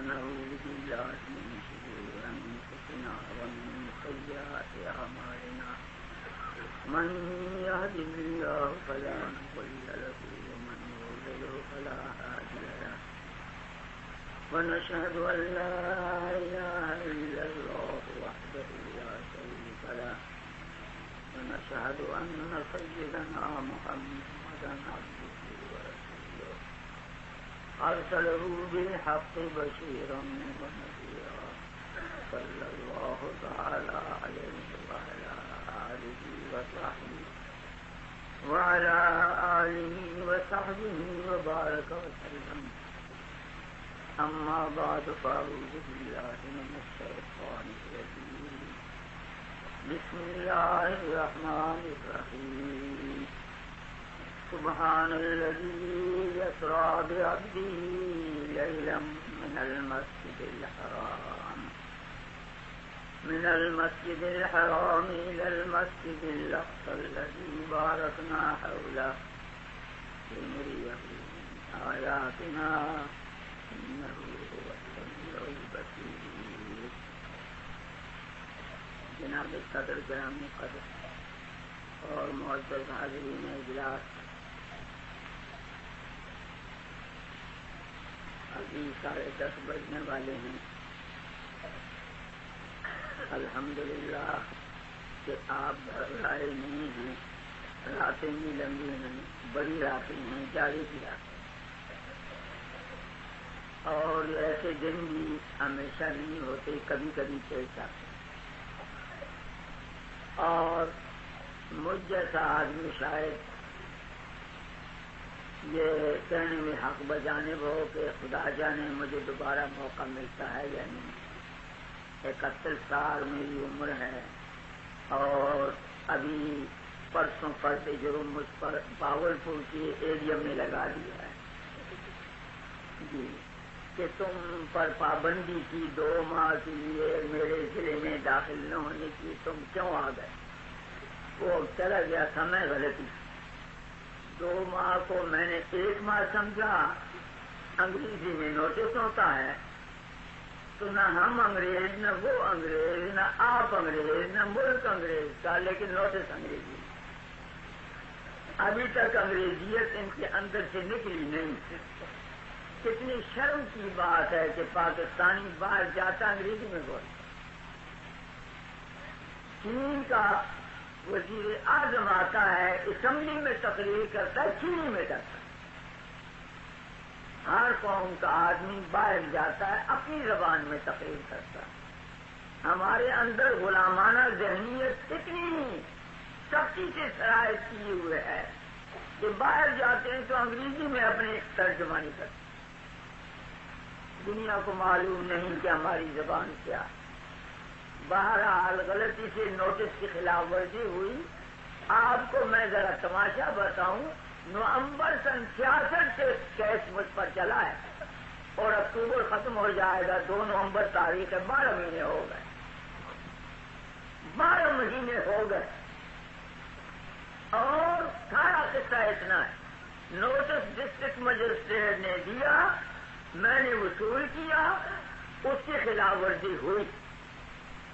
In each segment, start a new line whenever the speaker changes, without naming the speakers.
ونعوذ بالله من شرور أنفسنا ومن سيئات أعمالنا من يهده الله فلا مضل له ومن يضلل فلا هادي له ونشهد أن لا إله إلا الله وحده لا شريك له ونشهد أن سيدنا محمدا عبده ورسوله أرسله بالحق بشيرا ونذيرا صلى الله تعالى عليه وعلى آله وبارك وسلم. أما بعد فأعوذ بالله من الشيطان الرجيم. بسم الله الرحمن الرحيم. سبحان الذي يسرى بعبده ليلا من المسجد الحرام إلى المسجد الأقصى الذي باركنا حوله لنريه من آياتنا إنه هو السميع البصير. جناب صدر گرامی قدر اور معزز حاضرین اجلاس، ابھی 10:30 بجنے والے ہیں. الحمدللہ کہ آپ گھبرائے نہیں ہیں. راتیں بھی لمبی ہیں، بڑی راتیں ہیں، جاری کی راتیں، اور ایسے دن بھی ہمیشہ نہیں ہوتے، کبھی کبھی پیش آتے. اور مجھ جیسا آدمی شاید یہ کہنے میں حق بجانب ہو کہ خدا جانے مجھے دوبارہ موقع ملتا ہے یا نہیں. 71 سال میری عمر ہے، اور ابھی پرسوں پرتے جو مجھ پر باولپور کی ایڈیم نے لگا دیا ہے جی کہ تم پر پابندی کی 2 ماہ کے لیے میرے ضلع میں داخل نہ ہونے کی، تم کیوں آ گئے؟ وہ چلا گیا سمے غلطی. 2 ماہ کو میں نے 1 ماہ سمجھا. انگریزی میں نوٹس ہوتا ہے تو نہ ہم انگریز، نہ وہ انگریز، نہ آپ انگریز، نہ ملک انگریز کا، لیکن نوٹس انگریزی. ابھی تک انگریزیت ان کے اندر سے نکلی نہیں. کتنی شرم کی بات ہے کہ پاکستانی باہر جاتا انگریزی میں بولتا. چین کا وزیر اعظم آتا ہے، اسمبلی میں تقریر کرتا ہے، چینی میں کرتا ہے. ہر قوم کا آدمی باہر جاتا ہے، اپنی زبان میں تقریر کرتا ہے. ہمارے اندر غلامانہ ذہنیت اتنی سختی سے شرائط کیے ہوئے ہے کہ باہر جاتے ہیں تو انگریزی میں اپنی ترجمانی کرتے ہیں. دنیا کو معلوم نہیں کہ ہماری زبان کیا. بہرحال غلطی سے نوٹس کی خلاف ورزی ہوئی. آپ کو میں ذرا تماشا بتاؤں. نومبر سن 66 سے کیس مجھ پر چلا ہے، اور اکتوبر ختم ہو جائے گا. 2 نومبر تاریخ ہے. 12 مہینے ہو گئے. 12 مہینے ہو گئے، اور سارا قصہ اتنا ہے. نوٹس ڈسٹرکٹ مجسٹریٹ نے دیا، میں نے وصول کیا، اس کی خلاف ورزی ہوئی.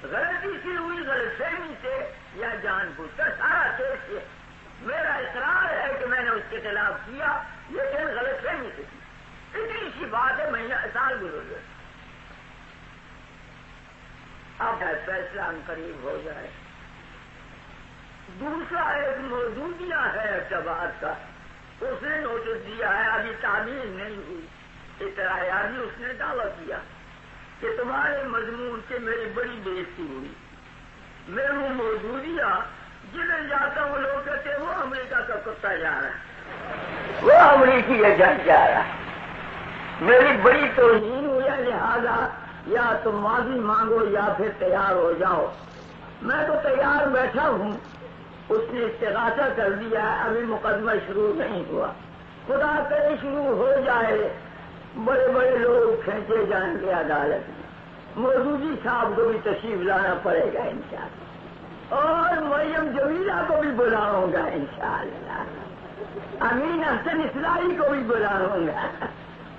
غلطی سے ہوئی، غلط فہمی سے یا جان بوجھ کر. سارا کیس یہ میرا اقرار ہے کہ میں نے اس کے خلاف کیا، لیکن غلط فہمی سے کی. اتنی سی بات ہے، مہینہ سال گزر گئے. اب فیصلہ ان قریب ہو جائے. دوسرا ایک موضوع دیا ہے اعتبار کا، اس نے نوٹس دیا ہے، ابھی تعمیر نہیں ہوئی. اطلاعیات بھی اس نے دعویٰ کیا کہ تمہارے مضمون سے میری بڑی بےعزتی ہوئی. میں وہ موضوع دیا، جدھر جاتا ہوں لوگ کہتے ہیں وہ امریکہ کا کتا جا رہا ہے، وہ امریکی ایجنٹ جا رہا ہے. میری بڑی توہین ہوئی ہے، لہذا یا تم معافی مانگو یا پھر تیار ہو جاؤ. میں تو تیار بیٹھا ہوں. اس نے استغاثہ کر دیا ہے، ابھی مقدمہ شروع نہیں ہوا. خدا کرے شروع ہو جائے، بڑے بڑے لوگ کھینچے جائیں گے عدالت میں. مودودی صاحب کو بھی تشریف لانا پڑے گا انشاءاللہ، اور مریم جمیلہ کو بھی بلاؤں گا انشاءاللہ، امین حسن اسلائی کو بھی بلاؤں گا،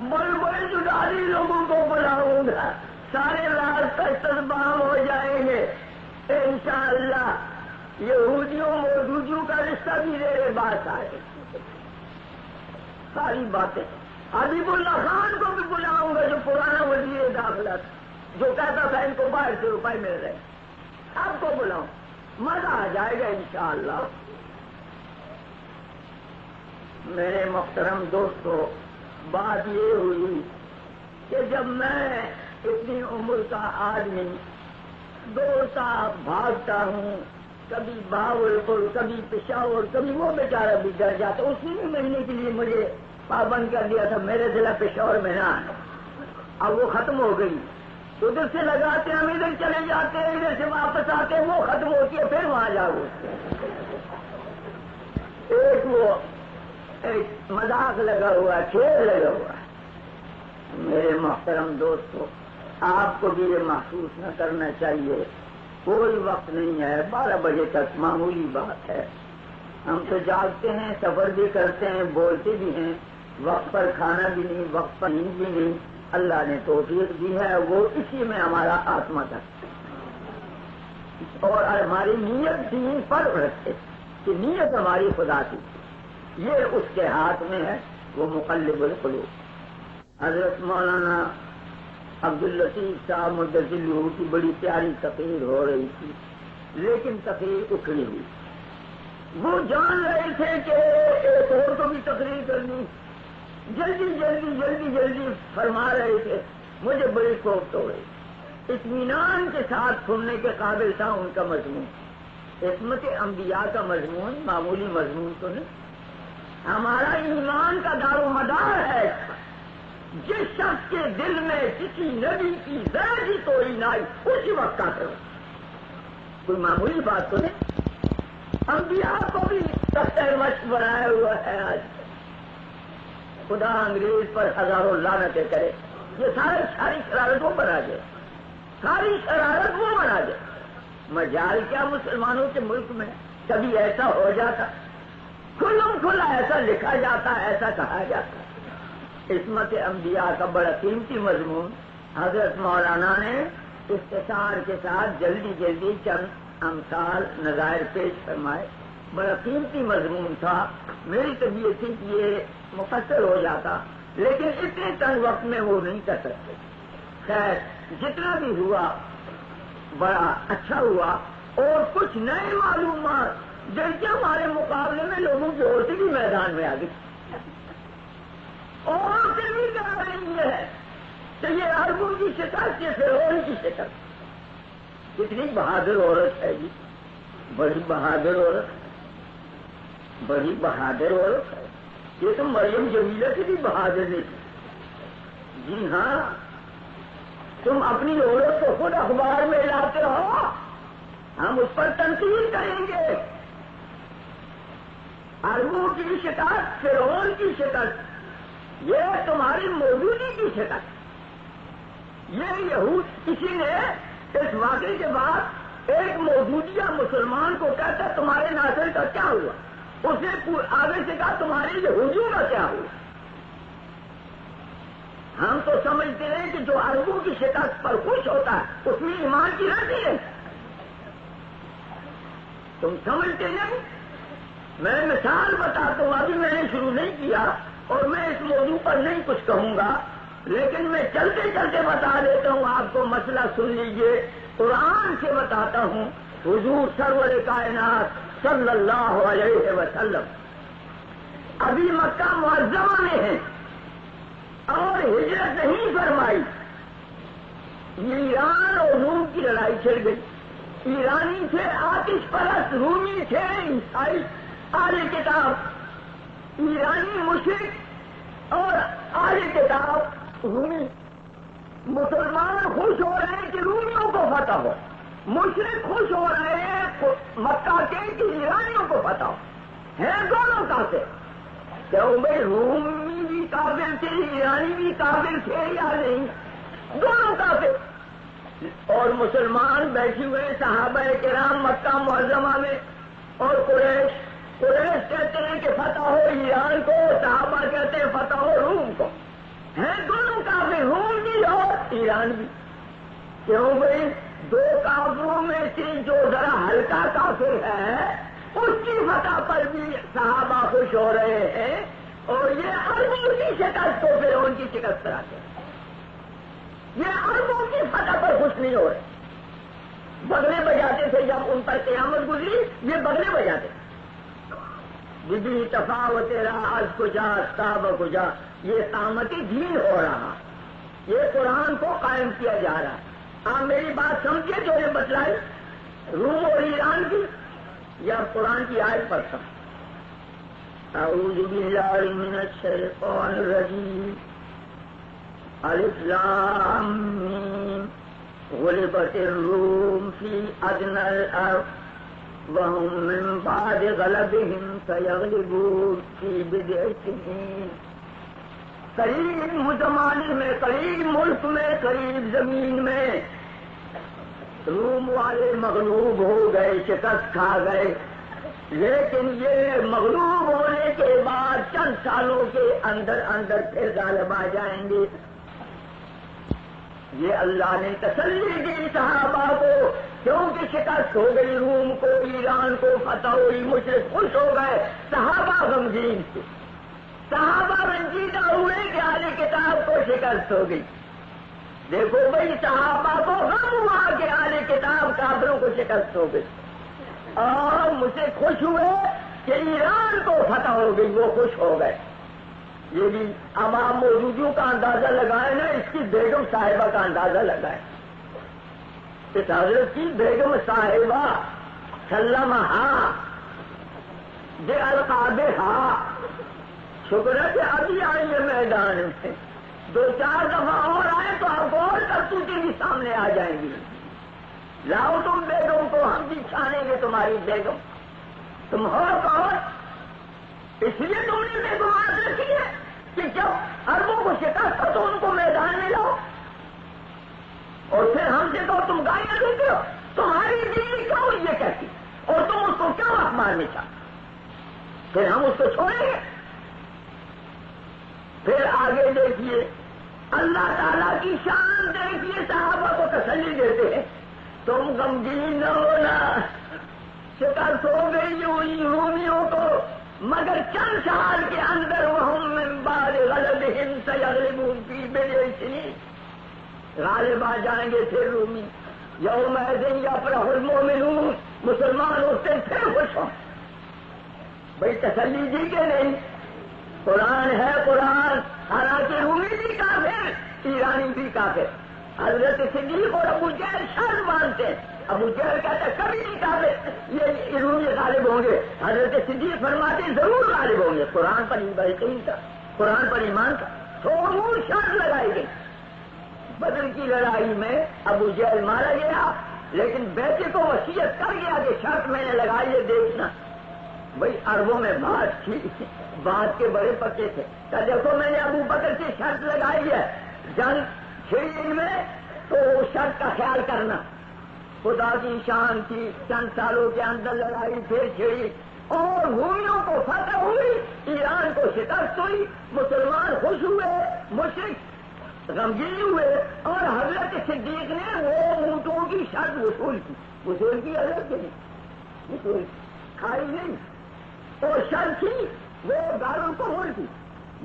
بڑے بڑے جداری لوگوں کو بلاؤں گا، سارے راز تستبام ہو جائیں گے انشاءاللہ۔ یہودیوں موجودیوں کا رشتہ بھی میرے پاس آئے، ساری باتیں۔ حبیب اللہ خان کو بھی بلاؤں گا جو پرانا وزیر داخلہ تھا، جو کہتا تھا ان کو 2200 روپئے مل رہے، سب کو بلاؤں، مزہ آ جائے گا انشاءاللہ۔ میرے محترم دوستو، بات یہ ہوئی کہ جب میں اتنی عمر کا آدمی دوڑتا بھاگتا ہوں، کبھی بہاولپور، کبھی پشاور، کبھی وہ بیچارہ بھی ڈر جاتا، اسی مہینے کے لیے مجھے پابند کر دیا تھا میرے ضلع پشاور میں نہ آنا، اب وہ ختم ہو گئی۔ ادھر سے لگاتے ہم ادھر چلے جاتے ہیں، ادھر سے واپس آتے ہیں، وہ ختم ہوتی ہے، پھر وہاں جاؤ۔ ایک مذاق لگا ہوا، کھیل لگا ہوا۔ میرے محترم دوستو، آپ کو بھی یہ محسوس نہ کرنا چاہیے، کوئی وقت نہیں ہے، 12 بجے تک معمولی بات ہے۔ ہم تو جاگتے ہیں، سفر بھی کرتے ہیں، بولتے بھی ہیں، وقت پر کھانا بھی نہیں، وقت پر نیند بھی نہیں، اللہ نے توفیق دی ہے، وہ اسی میں ہمارا آتما تھا۔ اور ہماری نیت دین پر رکھے کہ نیت ہماری خدا کی، یہ اس کے ہاتھ میں ہے، وہ مقلب القلوب۔ حضرت مولانا عبداللطیف صاحب مدثر کی بڑی پیاری تقریر ہو رہی تھی، لیکن تقریر اکھڑی ہوئی۔ وہ جان رہے تھے کہ ایک اور کو بھی تقریر کرنی، جلدی جلدی جلدی جلدی فرما رہے تھے، مجھے بڑی کوفت ہو گئی۔ اطمینان کے ساتھ سننے کے قابل تھا ان کا مضمون، عصمت انبیاء کا مضمون، معمولی مضمون تو نہیں۔ ہمارا ایمان کا دار و مدار ہے، جس شخص کے دل میں کسی نبی کی ذرا سی توہین آئی اسی وقت کافر ہو، کوئی معمولی بات تو نہیں۔ انبیاء کو بھی تختہ مشق بنایا ہوا ہے آج، خدا انگریز پر ہزاروں لعنتیں کرے، یہ ساری شرارت وہ بنا دے، ساری شرارت وہ بنا دے۔ مجال کیا مسلمانوں کے ملک میں کبھی ایسا ہو جاتا، کھلم کھلا ایسا لکھا جاتا، ایسا کہا جاتا۔ عصمت انبیاء کا بڑا قیمتی مضمون حضرت مولانا نے اختصار کے ساتھ جلدی جلدی چند امثال نظائر پیش فرمائے، بڑا قیمتی مضمون تھا۔ میری طبیعت تھی کہ یہ مفصل ہو جاتا، لیکن اتنے تنگ وقت میں وہ نہیں کر سکتے۔ خیر، جتنا بھی ہوا بڑا اچھا ہوا، اور کچھ نئے معلومات جیسے ہمارے مقابلے میں لوگوں کی عورتیں بھی میدان میں آ گئی، عورتیں بھی کہہ رہی ہے کہ یہ عربوں کی شکست، یہ فرعون کی شکست۔ کتنی بہادر عورت ہے جی، بڑی بہادر عورت، بڑی بہادر عورت ہے۔ یہ تو مریم جمیلہ کی بھی بہادر نہیں تھی۔ جی ہاں، تم اپنی عورت کو خود اخبار میں لاتے ہو، ہم اس پر تنقید کریں گے۔ عربوں کی شکست، فرعون کی شکست، یہ تمہاری موجودگی کی شکست۔ یہ یہود کسی نے اس واقعے کے بعد ایک موجودیہ مسلمان کو کہتا تمہارے ناصر کا کیا ہوا، اسے آگے سے کہا تمہارے یہودیوں کا کیا ہوا۔ ہم تو سمجھتے ہیں کہ جو عربوں کی شکست پر خوش ہوتا ہے اس میں ایمان کی رسی ہے، تم سمجھتے نہیں۔ میں مثال بتاتا ہوں، ابھی میں نے شروع نہیں کیا اور میں اس موضوع پر نہیں کچھ کہوں گا، لیکن میں چلتے چلتے بتا دیتا ہوں آپ کو، مسئلہ سن لیجئے۔ قرآن سے بتاتا ہوں، حضور سرور کائنات صلی اللہ علیہ وسلم ابھی مکہ معظمہ میں ہیں اور ہجرت نہیں فرمائی۔ ایران اور روم کی لڑائی چھڑ گئی، ایرانی تھے آتش پرست، رومی تھے عیسائی اہل کتاب، ایرانی مشرک اور اہل کتاب رومی۔ مسلمان خوش ہو رہے ہیں کہ رومیوں کو فتح ہو، مشرک خوش ہو رہے ہیں مکہ کے کہ ایرانیوں کو فتح ہو، ہیں دونوں کافر۔ کیوں بھائی، رومی بھی کافر تھے، ایرانی بھی کافر تھے یا نہیں؟ دونوں کافر۔ اور مسلمان بیٹھے ہوئے صحابہ کرام مکہ معظمہ میں، اور قریش کہتے ہیں کہ فتح ہو ایران کو، صحابہ کہتے ہیں فتح ہو روم کو، ہیں ایران بھی. کیوں بھائی؟ دو کافروں میں سے جو ذرا ہلکا کافر ہے اس کی فتح پر بھی صحابہ خوش ہو رہے ہیں، اور یہ اربوں کی شکست کو پھر ان کی شکست کراتے ہیں. یہ اربوں کی فتح پر خوش نہیں ہو رہے. بگلے بجاتے تھے جب ان پر قیامت گزری، یہ بگلے بجاتے تھے. بدی تفاوت راز کجا تاب کجا، یہ قامت دین ہو رہا، یہ قرآن کو قائم کیا جا رہا. آپ میری بات سمجھے جو نے بتلائی روم اور ایران کی، یا قرآن کی آیت پڑھتا. اعوذ باللہ من الشیطان الرجیم. الف لام میم. غلبت الروم فی ادنی الارض وهم من بعد غلبهم سيغلبون في بضع سنين. قریب زمانے میں، قریب ملک میں، قریب زمین میں روم والے مغلوب ہو گئے، شکست کھا گئے. لیکن یہ مغلوب ہونے کے بعد چند سالوں کے اندر اندر پھر غالب آ جائیں گے. یہ اللہ نے تسلی دی صحابہ کو، کیونکہ شکست ہو گئی روم کو، ایران کو فتح ہوئی، مشرک خوش ہو گئے، صحابہ غمگین تھے. صحابہ رنجیدہ ہوئے کہ اہل کتاب کو شکست ہو گئی. دیکھو بھائی، صحابہ کو غم ہوا کہ اہل کتاب کافروں کو شکست ہو گئی، اور مجھے خوش ہوئے کہ ایران کو فتح ہو گئی، وہ خوش ہو گئے. یہ بھی اب آپ موجودوں کا اندازہ لگائے نا، اس کی بیگم صاحبہ کا اندازہ لگائے. اس حضرت کی بیگم صاحبہ سلمہا بِأَلْقَابِهَا، شکر ہے کہ ابھی آئیں گے میدان میں، دو چار دفعہ اور آئے تو آپ اور کرتوتیں بھی سامنے آ جائیں گی. لاؤ تم بیگم کو، ہم بھی چھانیں گے تمہاری بیگم. تم ہو کون؟ اس لیے تم نے بیگمات رکھی ہے کہ جب اربوں کو شکست ہو تو ان کو میدان میں لاؤ، اور پھر ہم سے کہو تم گالیاں دیتے ہو، تمہاری بیوی کیوں یہ کہتی، اور تم اس کو کیوں اخبار میں چاہتے، پھر ہم اس کو چھوڑیں گے. پھر آگے دیکھیے اللہ تعالیٰ کی شان دیکھیے، صحابہ کو تسلی دیتے ہیں تم غمگین نہ ہونا، شکست ہو گئی ان رومیوں کو، مگر چند سال کے اندر وہم من بعد غلبہم سیغلبون فی بضع سنین، غالب آ جائیں گے پھر رومی. یومئذ یفرح المؤمنون، مسلمان اس دن پھر خوش ہوں. بھائی تسلی دی کہ نہیں؟ قرآن ہے قرآن، حالانکہ رومی بھی کافر، ایرانی بھی کافر. حضرت صدیق اور ابو جہل شرط مانتے ہیں، ابو جہل کہتے کبھی نہیں کافر یہ رومی غالب ہوں گے، حضرت صدیق فرماتے ضرور غالب ہوں گے. قرآن پر یقین تھا، قرآن پر ایمان تھا. ضرور شرط لگائی گئی. بدر کی لڑائی میں ابو جہل مارا گیا، لیکن بیٹے کو وصیت کر گیا کہ شرط میں نے لگائی ہے دیکھنا. بھائی عربوں میں بات تھی، بات کے بڑے پکے تھے. کہ دیکھو میں نے ابو بکر کی شرط لگائی ہے، جنگ چھڑی ان میں تو شرط کا خیال کرنا. خدا کی شان تھی، چند سالوں کے اندر لڑائی پھر چھڑی، اور رومیوں کو فتح ہوئی، ایران کو شکست ہوئی، مسلمان خوش ہوئے، مشرک غمگین ہوئے، اور حضرت صدیق نے وہ اونٹوں کی شرط وصول کی. وصول کی حضرت کی وصول کھائی نہیں، اور شرط تھی وہ دارالکفر کی،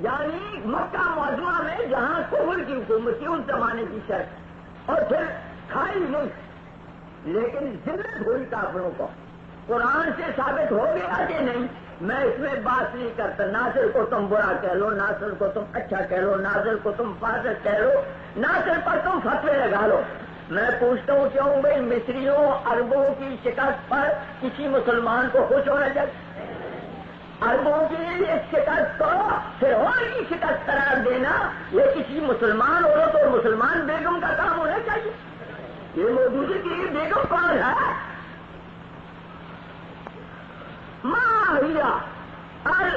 یعنی مکہ معظمہ میں جہاں کفر کی حکومت تھی اس زمانے کی شرط، اور پھر کھائی نہیں. لیکن ذلت ہوئی کافروں کو. قرآن سے ثابت ہو گیا کہ نہیں؟ میں اس میں بات نہیں کرتا. ناصر کو تم برا کہہ لو، ناصر کو تم اچھا کہہ لو، ناصر کو تم فاسق کہہ لو، ناصر پر تم فتوے لگا لو. میں پوچھتا ہوں کیوں بھائی مصریوں عربوں کی شکست پر کسی مسلمان کو خوش ہونا چاہیے؟ عربوں کی اس شکست کو فرعون کی شکست قرار دینا یہ کسی مسلمان عورت اور مسلمان بیگم کا کام ہونا چاہیے. یہ موجودی کی بیگم کون ہے؟ ماہیا اور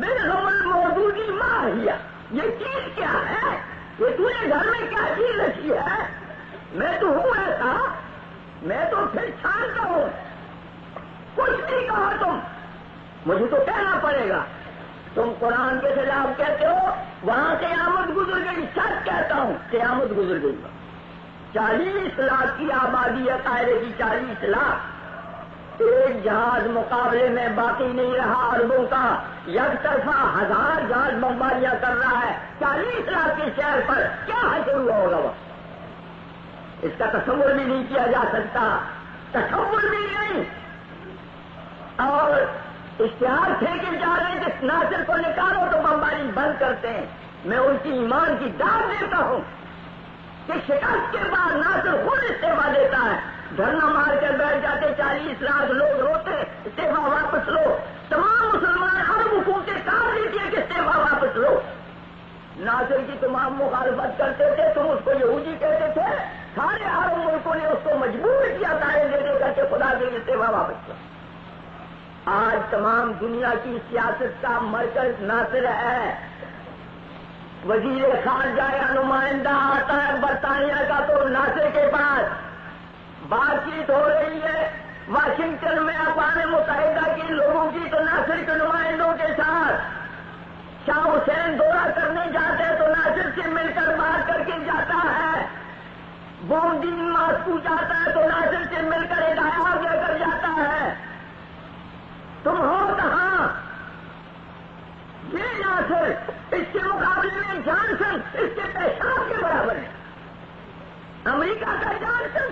بیگم الموجودی ماہیا، یہ چیز کیا ہے؟ یہ تو نے گھر میں کیا چیز رکھی ہے؟ میں تو ہوں ایسا، میں تو پھر چھانتا ہوں. کچھ بھی کہو تم، مجھے تو کہنا پڑے گا. تم قرآن کے خلاف کہتے ہو، وہاں قیامت گزر گئی، سچ کہتا ہوں قیامت گزر گئی، 40 لاکھ کی آبادی ہے قاہرے کی، 40 لاکھ، ایک جہاز مقابلے میں باقی نہیں رہا، اربوں کا یک طرفہ 1000 جہاز بمباریاں کر رہا ہے 40 لاکھ کے شہر پر، کیا حشر ہوا ہوگا وہ؟ اس کا تصور بھی نہیں کیا جا سکتا، تصور بھی نہیں۔ اور اشتہار پھینکے جا رہے ہیں کہ ناصر کو نکالو تو بمباری بند کرتے ہیں۔ میں ان کی ایمان کی داد دیتا ہوں کہ شکست کے بعد ناصر خود استعفا دیتا ہے، دھرنا مار کر بیٹھ جاتے، 40 لاکھ لوگ روتے استعفا واپس لو، تمام مسلمان عرب حکومتیں کہا دیتی ہیں کہ استعفا واپس لو۔ ناصر کی تمام مخالفت کرتے تھے، تم اس کو یہودی کہتے تھے، سارے عرب ملکوں نے اس کو مجبور کیا دائیں دے دے کر کے خدا کے لیے استعفا واپس لو۔ آج تمام دنیا کی سیاست کا مرکز ناصر ہے۔ وزیر خارجہ یا نمائندہ آتا ہے برطانیہ کا تو ناصر کے پاس بات چیت ہو رہی ہے، واشنگٹن میں اقوام متحدہ کے لوگوں کی تو ناصر کے نمائندوں کے ساتھ، شاہ حسین دورہ کرنے جاتے ہیں تو ناصر سے مل کر بات کر کے جاتا ہے، بومدین ماسکو جاتا ہے تو ناصر سے مل کر ہدایات دے کر جاتا ہے۔ تم ہو کہاں؟ یہ ناصر اس کے مقابلے میں جانسن اس کے پیشاب کے برابر ہے۔ امریکہ کا جانسن،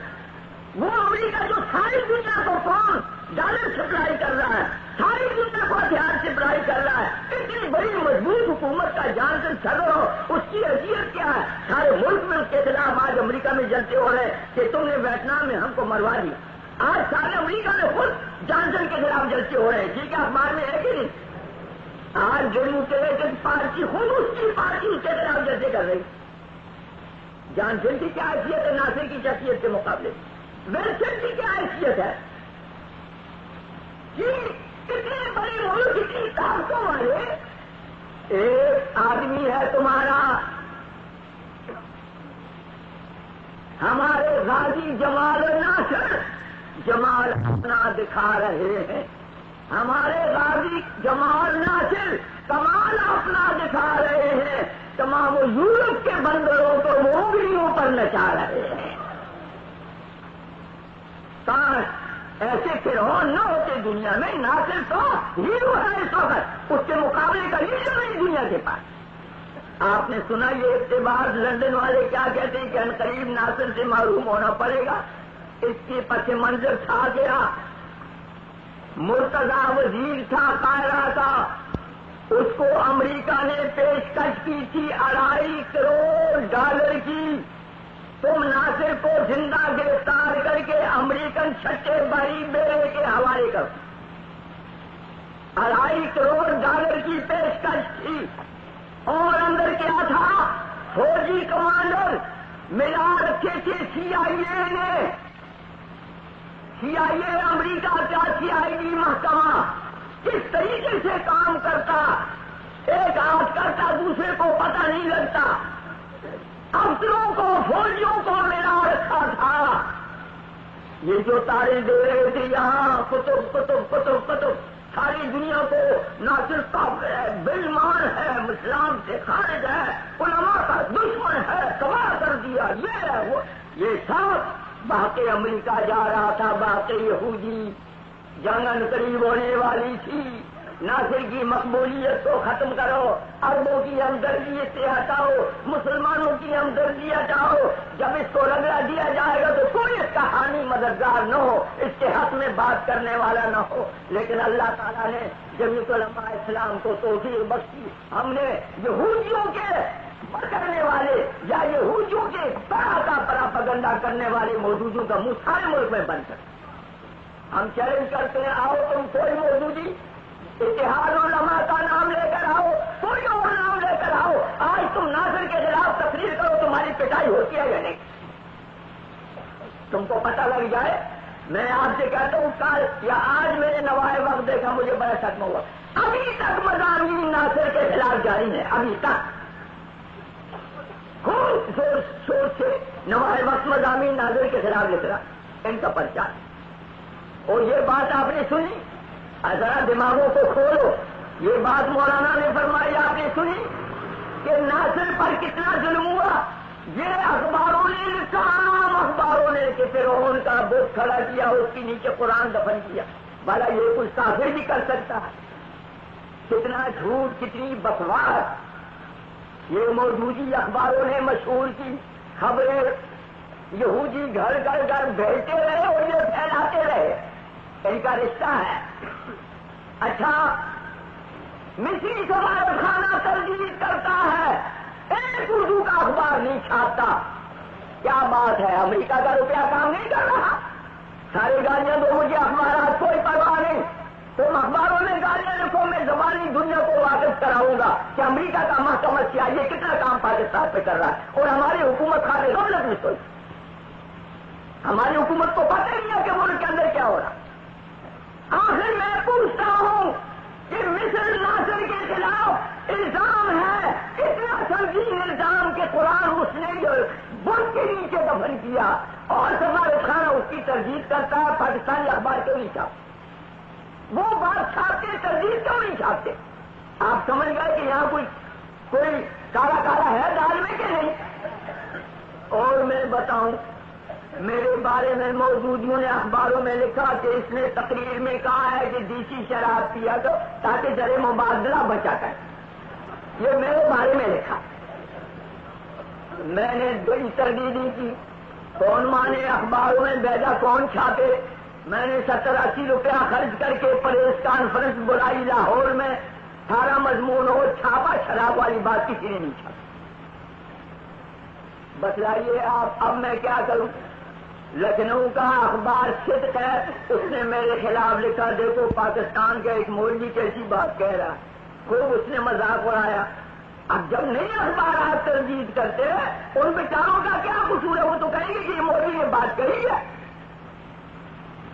وہ امریکہ جو ساری دنیا کو $5 سپلائی کر رہا ہے، ساری دنیا کو ہتھیار سپلائی کر رہا ہے، اتنی بڑی مضبوط حکومت کا جانسن صدر ہو، اس کی حیثیت کیا ہے؟ سارے ملک میں اس کے خلاف آج امریکہ میں جلتے ہو رہے کہ تم نے ویتنام میں ہم کو مروا دیا۔ آج سارے امریکہ میں خود جانسن کے خلاف جلتے ہو رہے ہیں، ٹھیک ہے اخبار میں ہے کہ نہیں؟ آج ڈیموکریٹک پارٹی خود اس کی پارٹی اس کے خلاف جلسے کر رہی۔ جانسن کی کیا حیثیت ہے ناصر کی شخصیت کے مقابلے؟ ویلسن کی کیا حیثیت ہے کہ اتنے بڑے ملک کی طاقتوں والے، ایک آدمی ہے تمہارا ہمارے غازی جمال ناصر، جمال اپنا دکھا رہے ہیں، ہمارے غازی جمال ناصر کمال اپنا دکھا رہے ہیں، تمام یورپ کے بندروں کو وہ انگلیوں پر نچا رہے ہیں۔ کاش ایسے فرعون نہ ہوتے دنیا میں، ناصر تو ہیرو ہے اس وقت، اس کے مقابلے کا لیڈر نہیں دنیا کے پاس۔ آپ نے سنا یہ اقتباس لندن والے کیا کہتے ہیں کہ عنقریب ناصر سے محروم ہونا پڑے گا، اس کے پس منظر تھا گیا۔ مرتضی وزیر تھا قاہرہ کا، اس کو امریکہ نے پیشکش کی تھی $2.5 کروڑ کی، تم ناصر کو زندہ گرفتار کر کے امریکن چھٹے بری بیڑے کے حوالے کر۔ $2.5 کروڑ کی پیشکش تھی، اور اندر کیا تھا؟ فوجی کمانڈر ملا رکھے تھے سی آئی اے نے، سی آئی اے امریکہ کا سی آئی ڈی محکمہ کس طریقے سے کام کرتا، ایک ہاتھ کرتا دوسرے کو پتہ نہیں لگتا، افسروں کو فوجیوں کو ملا رکھا تھا۔ یہ جو تارے دے رہے تھے یہاں کتب کتب کتب کتب، ساری دنیا کو ناصر کافر ہے، بے ایمان ہے، اسلام سے خارج ہے، علماء کا دشمن ہے، تباہ کر دیا، یہ ہے وہ، یہ سب باقی امریکہ جا رہا تھا، باقی یہودی، جنگ قریب ہونے والی تھی، ناصر کی مقبولیت کو ختم کرو، عربوں کی ہمدردی سے ہٹاؤ، مسلمانوں کی ہمدردی ہٹاؤ، جب اس کو رگڑا دیا جائے گا تو کوئی اس کا حامی مددگار نہ ہو، اس کے حق میں بات کرنے والا نہ ہو۔ لیکن اللہ تعالیٰ نے جمیعت علماء اسلام کو توفیق بخشی، ہم نے یہودیوں کے پکڑنے والے یا یہودیوں کے طرح کا پراپگنڈا کرنے والے موجودوں کا منہ سارے ملک میں بند کر۔ ہم چیلنج کرتے ہیں، آؤ تم کوئی موجودی اتحاد علماء کا نام لے کر آؤ، کوئی اور نام لے کر آؤ، آج تم ناصر کے خلاف تقریر کرو، تمہاری پٹائی ہوتی ہے یا نہیں؟ تم کو پتہ لگ جائے۔ میں آپ سے کہتا ہوں کل یا آج میرے نوائے وقت دیکھا، مجھے بڑا صدمہ ہوا، ابھی تک مضامین ناصر کے خلاف جاری ہیں، ابھی تک خوب شور سے نوائے وقت مضامین ناصر کے خلاف لکھ رہا، ان کا پرچار۔ اور یہ بات آپ نے سنی، ذرا دماغوں کو کھولو، یہ بات مولانا نے فرمائی، آپ نے سنی کہ ناصر پر کتنا ظلم ہوا؟ یہ اخباروں نے لکھا، عام اخباروں نے، کہ فرعون کا بت کھڑا کیا، اس کے نیچے قرآن دفن کیا۔ بھلا یہ کچھ کافر بھی کر سکتا ہے؟ کتنا جھوٹ، کتنی بکواس! یہ موجودی اخباروں نے مشہور کی خبریں یہودی گھر گھر گھر بھیجتے رہے اور یہ پھیلاتے رہے، ان کا رشتہ ہے۔ اچھا، مصری سفارت خانہ تردید کرتا ہے، ایک اردو کا اخبار نہیں چھاپتا۔ کیا بات ہے؟ امریکہ کا روپیہ کام نہیں کر رہا؟ سارے گالیاں دو مجھے، اخبارات کوئی پرواہ نہیں، تم اخباروں میں گالیاں لکھو، میں زبانی دنیا کو واقف کراؤں گا کہ امریکہ کا محکمہ سیاسی کتنا کام پاکستان پہ کر رہا ہے، اور ہماری حکومت خاطر غفلت میں سوچ، ہماری حکومت کو پتہ نہیں ہے کہ ملک کے اندر کیا ہو رہا۔ آخر میں پوچھتا ہوں کہ مصر ناصر کے خلاف الزام ہے، اتنا سنگین الزام کہ قرآن اس نے بت کے نیچے دفن کیا، اور سفارت خانہ اس کی تردید کرتا ہے۔ پاکستانی اخبار کیوں نہیں چھاپتے؟ وہ بات چھاپتے، تردید کیوں نہیں چھاپتے؟ آپ سمجھ گئے کہ یہاں کوئی کالا کالا ہے دال میں کہ نہیں؟ اور میں بتاؤں، میرے بارے میں موجودیوں نے اخباروں میں لکھا کہ اس نے تقریر میں کہا ہے کہ دیسی شراب پیا تو تاکہ زر مبادلہ بچا کر، یہ میرے بارے میں لکھا۔ میں نے بڑی تردیدی کی، کون مانے اخباروں میں بھیجا، کون چھاپے؟ میں نے 70-80 روپیہ خرچ کر کے پریس کانفرنس بلائی لاہور میں، سارا مضمون ہو چھاپا، شراب والی بات کسی نے نہیں چھاپی۔ بتلائیے آپ، اب میں کیا کروں؟ لکھنؤ کا اخبار صدق ہے، اس نے میرے خلاف لکھا، دیکھو پاکستان کا ایک مولوی کیسی بات کہہ رہا ہے، خوب اس نے مذاق اڑایا۔ اب جب نئے اخبارات تردید کرتے ہیں، ان بیچاروں کا کیا قصور ہے؟ وہ تو کہیں گے کہ یہ مولوی نے بات کہی ہے۔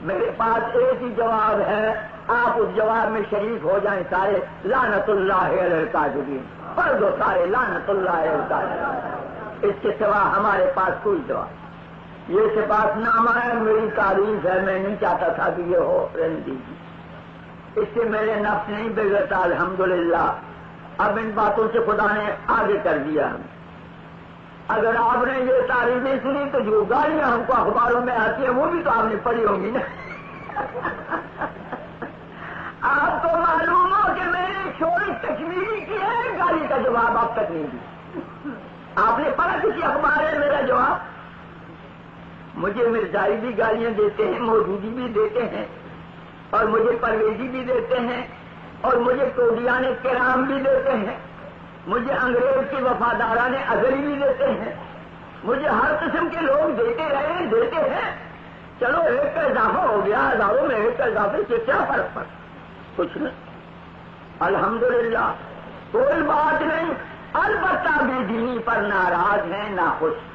میرے پاس ایک ہی جواب ہے، آپ اس جواب میں شریک ہو جائیں سارے، لعنت اللہ علی الکاذبین، پڑھ دو سارے لعنت اللہ علی الکاذبین۔ اس کے سوا ہمارے پاس کوئی جواب۔ یہ سپاس نامہ ہے، میری تعریف ہے، میں نہیں چاہتا تھا کہ یہ ہو، رہنے دیجیے، اس سے میرے نفس نہیں بگڑتا الحمدللہ۔ اب ان باتوں سے خدا نے آگے کر دیا ہمیں۔ اگر آپ نے یہ تعریفیں سنی تو جو گالیاں ہم کو اخباروں میں آتی ہیں وہ بھی تو آپ نے پڑھی ہوں گی نا۔ آپ کو معلوم ہو کہ میں نے شورش کشمیری کی ہے، گالی کا جواب اب تک نہیں دیا۔ آپ نے پڑھا کسی اخبار میں میرا جواب؟ مجھے مرزائی بھی گالیاں دیتے ہیں، مودودی بھی دیتے ہیں، اور مجھے پرویزی بھی دیتے ہیں، اور مجھے کوڈیان کرام بھی دیتے ہیں، مجھے انگریز کے وفاداران ازلی بھی دیتے ہیں، مجھے ہر قسم کے لوگ دیتے رہے، دیتے ہیں۔ چلو ایک کا اضافہ ہو گیا، ہزاروں میں ایک کا اضافے سے کیا فرق پڑا؟ کچھ نہیں، الحمدللہ، کوئی بات نہیں۔ البتہ بے دینی پر ناراض ہیں، ناخوش۔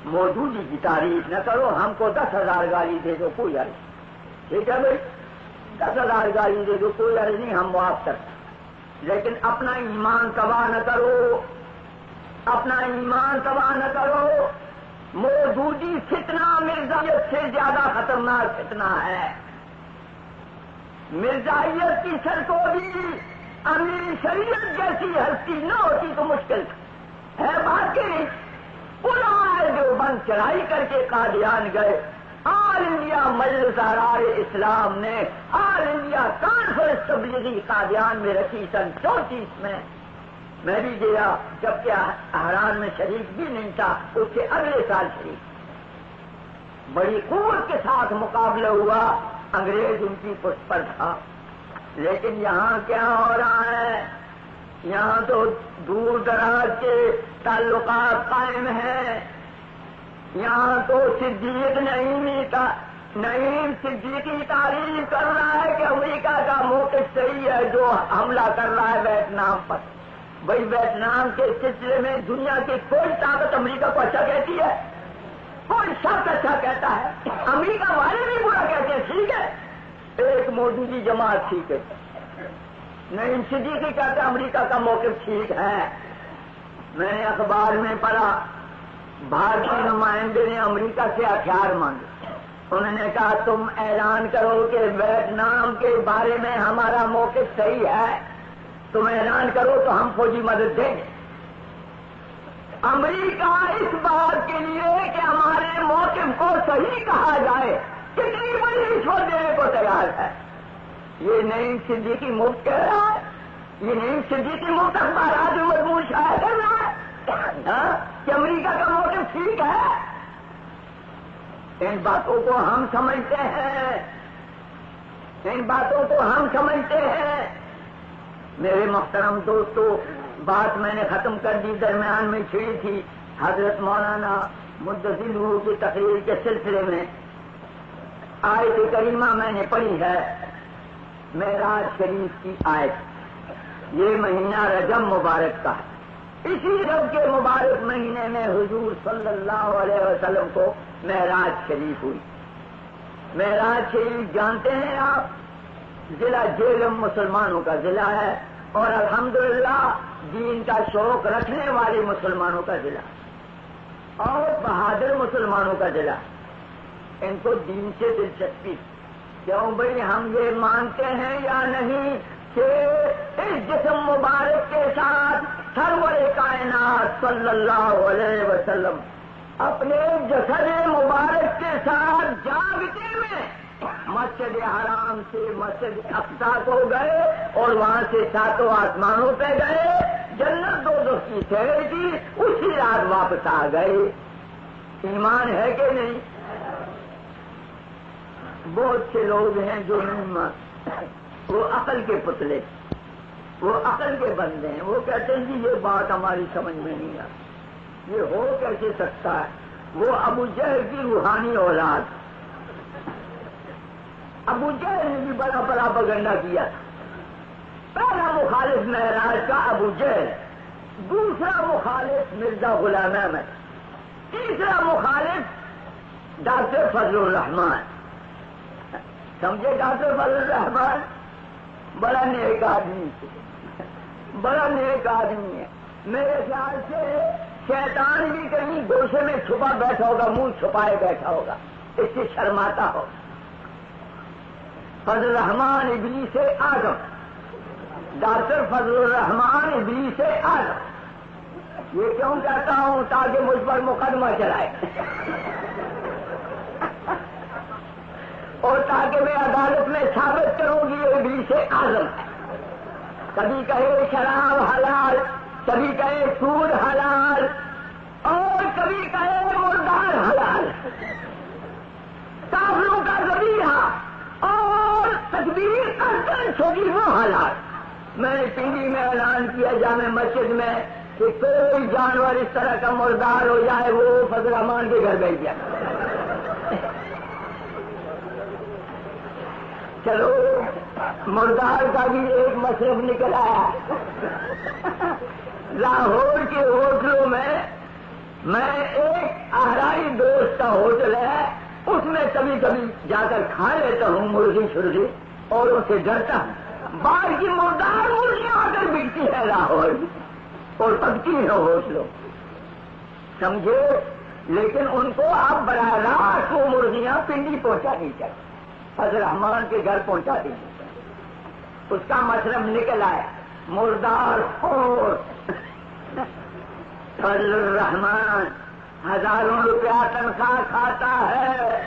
موجودی کی تعریف نہ کرو، ہم کو 10,000 گالی دے دو، کوئی عرض نہیں، ٹھیک ہے بھائی، 10,000 گالی دے دو، کوئی عرض نہیں، ہم معاف کرتے، لیکن اپنا ایمان تباہ نہ کرو، اپنا ایمان تباہ نہ کرو۔ موجودی فتنہ مرزائیت سے زیادہ خطرناک فتنہ ہے۔ مرزائیت کی سرکوبی امیر شریعت جیسی ہستی نہ ہوتی تو مشکل ہے بات کی نہیں۔ علماء دیوبند چڑھائی کر کے قادیان گئے، آل انڈیا مجلس احرار اسلام نے آل انڈیا کانفرنس تبلیغی قادیان میں رکھی سن 34 میں بھی گیا، جبکہ احرار میں شریک بھی نہیں تھا، اس کے اگلے سال شریک۔ بڑی قوت کے ساتھ مقابلہ ہوا، انگریز ان کی پشت پر تھا۔ لیکن یہاں کیا ہو رہا ہے؟ یہاں تو دور دراز کے تعلقات قائم ہیں۔ یہاں تو صدیق نعیم صدیقی تعریف کر رہا ہے کہ امریکہ کا موقف صحیح ہے جو حملہ کر رہا ہے ویتنام پر۔ بھائی ویتنام کے سلسلے میں دنیا کی کوئی طاقت امریکہ کو اچھا کہتی ہے؟ کوئی شخص اچھا کہتا ہے؟ امریکہ والے بھی برا کہتے ہیں، ٹھیک ہے، ایک موجودی جماعت ٹھیک ہے، نعیم صدیقی کہتا ہے امریکہ کا موقف ٹھیک ہے۔ میں نے اخبار میں پڑھا، بھارتی نمائندے نے امریکہ سے ہتھیار مانگے، انہوں نے کہا تم اعلان کرو کہ ویتنام کے بارے میں ہمارا موقف صحیح ہے، تم اعلان کرو تو ہم فوجی مدد دیں گے۔ امریکہ اس بات کے لیے کہ ہمارے موقف کو صحیح کہا جائے کتنی بڑی رشوت دینے کو تیار ہے۔ یہ نعیم صدیقی مفت کہہ رہا ہے، یہ نعیم صدیقی مفت اخبارات میں مضمون شائع کر رہا ہے کہ امریکہ کا موقف ٹھیک ہے۔ ان باتوں کو ہم سمجھتے ہیں، ان باتوں کو ہم سمجھتے ہیں۔ میرے محترم دوستو، بات میں نے ختم کر دی، درمیان میں چھڑی تھی حضرت مولانا مدثر کی تقریر کے سلسلے میں آیت کریمہ میں نے پڑھی ہے، معراج شریف کی آیت۔ یہ مہینہ رجب مبارک کا ہے، اسی رب کے مبارک مہینے میں حضور صلی اللہ علیہ وسلم کو معراج شریف ہوئی۔ معراج شریف جانتے ہیں آپ، ضلع جہلم مسلمانوں کا ضلع ہے، اور الحمدللہ دین کا شوق رکھنے والے مسلمانوں کا ضلع اور بہادر مسلمانوں کا ضلع۔ ان کو دین سے دلچسپی، کیوں بھائی ہم یہ مانتے ہیں یا نہیں کہ اس جسم مبارک کے ساتھ سرور کائنات صلی اللہ علیہ وسلم اپنے جسد مبارک کے ساتھ جاگتے میں مسجد حرام سے مسجد اقصی کو گئے اور وہاں سے ساتوں آسمانوں پہ گئے، جنت دوزخ کی سیر کی، اسی رات واپس آ گئے۔ ایمان ہے کہ نہیں؟ بہت سے لوگ ہیں جو نہیں مانتے، وہ عقل کے پتلے، وہ عقل کے بندے ہیں، وہ کہتے ہیں کہ یہ بات ہماری سمجھ میں نہیں آتی، یہ ہو کیسے سکتا ہے؟ وہ ابو جہل کی روحانی اولاد، ابو جہل نے بھی بڑا بڑا پروپیگنڈا کیا تھا۔ پہلا مخالف معراج کا ابو جہل، دوسرا مخالف مرزا غلام احمد، تیسرا مخالف ڈاکٹر فضل الرحمان۔ سمجھے ڈاکٹر فضل الرحمان بڑا نیک آدمی ہے، بڑا نیک آدمی ہے۔ میرے خیال سے شیطان بھی کہیں گوشے میں چھپا بیٹھا ہوگا، منہ چھپائے بیٹھا ہوگا، اس سے شرماتا ہو۔ فضل الرحمان ابلیس اعظم، ڈاکٹر فضل الرحمان ابلیس اعظم۔ یہ کیوں کہتا ہوں؟ تاکہ مجھ پر مقدمہ چلائے اور تاکہ میں عدالت میں ثابت کروں گی یہ ابلیس اعظم ہے۔ کبھی کہے شراب حلال، کبھی کہے سود حلال، اور کبھی کہے مردار حلال، کافروں کا ذبیحہ اور تکبیر کرتے چھوٹی وہ حالات۔ میں نے پنڈی میں اعلان کیا جامع مسجد میں کہ کوئی جانور اس طرح کا مردار ہو جائے وہ فضل الرحمان کے گھر بھیج دیا۔ چلو مردار کا بھی ایک مصرف نکل آیا۔ لاہور کے ہوٹلوں میں ایک اہرائی دوست کا ہوٹل ہے، اس میں کبھی کبھی جا کر کھا لیتا ہوں مرغی شرغی، اور ان سے ڈرتا ہوں۔ باہر کی مردار مرغیاں آ کر بکتی ہے لاہور میں اور پکتی ہیں ہوٹلوں، سمجھے؟ لیکن ان کو آپ براہ راست وہ مرغیاں پنڈی پہنچانی چاہیے، فضل الرحمان کے گھر پہنچا دیجیے۔ اس کا مشرب نکل آیا، مردار خور فضل الرحمان ہزاروں روپیہ تنخواہ کھاتا ہے،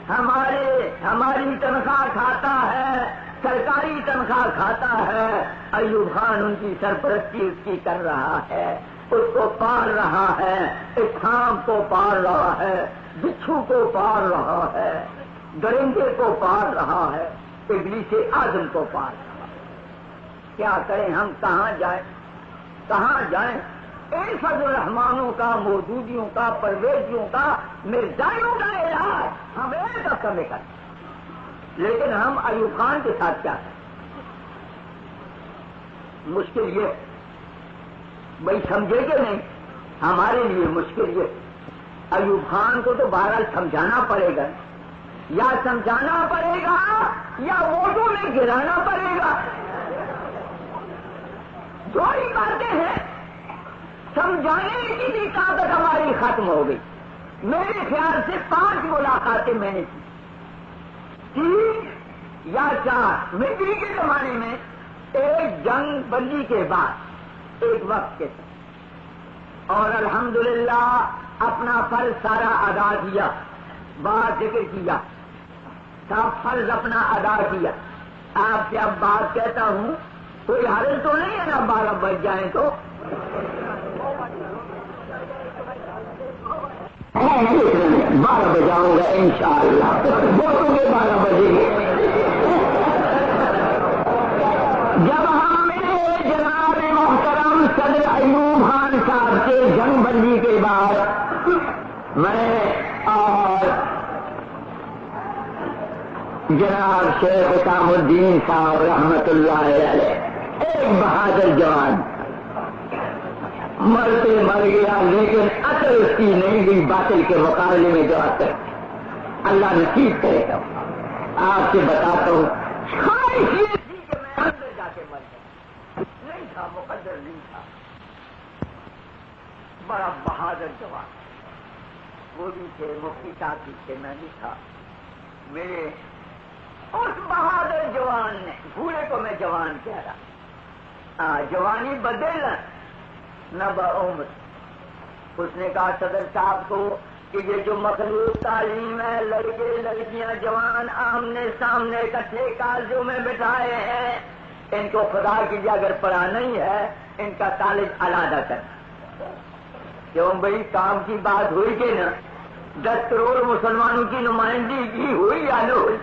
ہماری تنخواہ کھاتا ہے، سرکاری تنخواہ کھاتا ہے۔ ایوب خان ان کی سرپرستی اس کی کر رہا ہے، اس کو پال رہا ہے، اس سانپ کو پال رہا ہے، بچھو کو پال رہا ہے، درندے کو پال رہا ہے، ابلیس اعظم کو پال رہا ہے۔ کیا کریں ہم؟ کہاں جائیں؟ کہاں جائیں؟ ان فضل الرحمانوں کا، مودودیوں کا، پرویزیوں کا، مرزائیوں کا علاج ہم ایک ہفتہ میں کریں، لیکن ہم ایوب خان کے ساتھ کیا کریں؟ مشکل یہ بھائی سمجھے کہ نہیں؟ ہمارے لیے مشکل یہ، ایوب خان کو تو بہرحال سمجھانا پڑے گا، یا سمجھانا پڑے گا یا ووٹوں میں گرانا پڑے گا۔ جو ہی باتیں ہیں، سمجھانے کی بھی طاقت ہماری ختم ہو گئی۔ میرے خیال سے 5 ملاقاتیں میں نے کی، 3 یا 4 ملٹری کے زمانے میں ایک جنگ بندی کے بعد ایک وقت کے ساتھ، اور الحمدللہ اپنا فرض سارا ادا کیا، بات ذکر کیا، سب فرض اپنا ادا کیا۔ آپ سے اب بات کہتا ہوں، کوئی حرج تو نہیں ہے نا 12 بج جائیں تو؟ نہیں 12 بجاؤں گا انشاءاللہ، بولوں گے 12 بجے گے۔ جب ہم ملے جناب محترم صدر ایوب خان صاحب کے جنگ بندی کے بعد، میں اور جناب شیخ حسام الدین صاحب رحمت اللہ علیہ، ایک بہادر جوان مرتے مر گیا، لیکن اثر اس کی نہیں گئی باطل کے مقابلے میں جو اثر اللہ نصیب کرے گا۔ آپ سے بتاتا ہوں، خواہش یہ تھی کہ میں اندر جا کے مر جاؤں، نہیں تھا، مقدر نہیں تھا۔ بڑا بہادر جوان وہ بھی تھے، مفتی صاحب بھی تھے، میں بھی تھا۔ میرے اس بہادر جوان نے، بوڑھے کو میں جوان کہہ رہا، جوانی بدل نہ بعمر، اس نے کہا صدر صاحب کو کہ یہ جو مخلوق تعلیم ہے، لڑکے لڑکیاں جوان آمنے سامنے اکٹھے کالجوں میں بٹھائے ہیں، ان کو خدا کی جگہ اگر پڑھا نہیں ہے، ان کا کالج علیحدہ کر۔ کیوں بھائی، کام کی بات ہوئی کہ نا، 10 کروڑ مسلمانوں کی نمائندگی ہوئی یا نہ ہوئی؟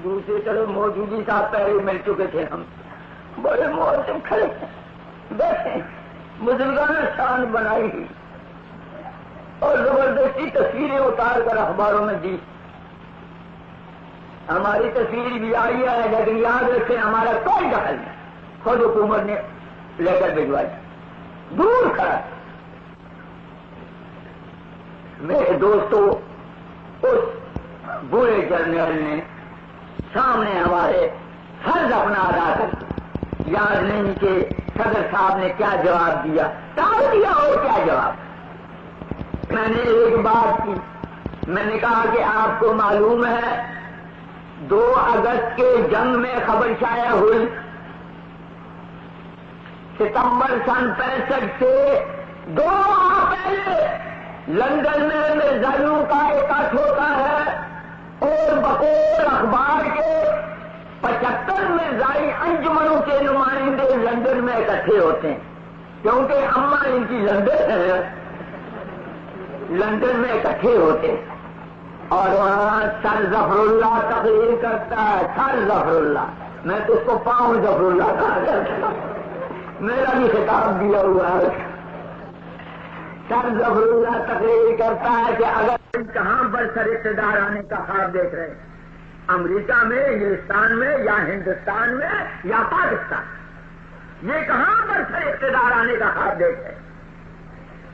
دوسری طرف موجودی صاحب پہلے مل چکے تھے، ہم بڑے محترم کھڑے بیٹھے، بزرگان شان بنائی اور زبردستی تصویریں اتار کر اخباروں میں دی۔ ہماری تصویر بھی آئی ہے، لیکن یاد رکھیں ہمارا کوئی دخل نہیں، خود حکومت نے لے کر بھجوائی، دور کھڑا۔ میرے دوستو، اس بوڑھے جرنیل نے سامنے ہمارے فرض اپنا ادا کر، یاد نہیں کہ صدر صاحب نے کیا جواب دیا، ٹال دیا اور کیا جواب۔ میں نے ایک بات کی، میں نے کہا کہ آپ کو معلوم ہے 2 اگست کے جنگ میں خبر شائع ہوئی، ستمبر سن 65 سے 2 ماہ پہلے لندن میں مرزائیوں کا اکٹھ ہوتا ہے، اور بقول اخبار کے 75 مرزائی انجمنوں کے نمائندے لندن میں اکٹھے ہوتے ہیں، کیونکہ اماں ان کی لندن ہے، لندن میں اکٹھے ہوتے ہیں، اور وہاں سر ظفر اللہ تقریر کرتا ہے، سر ظفر اللہ، میں تو اس کو پاؤں ظفر اللہ کہا کرتا ہوں، میرا بھی خطاب دیا ہوا ہے۔ سر ظفر اللہ تقریر کرتا ہے کہ اگر کہاں پر سر اقتدار آنے کا خواب دیکھ رہے ہیں، امریکہ میں، انگلستان میں، یا ہندوستان میں، یا پاکستان، یہ کہاں پر سر اقتدار آنے کا خواب دیکھ رہے ہیں؟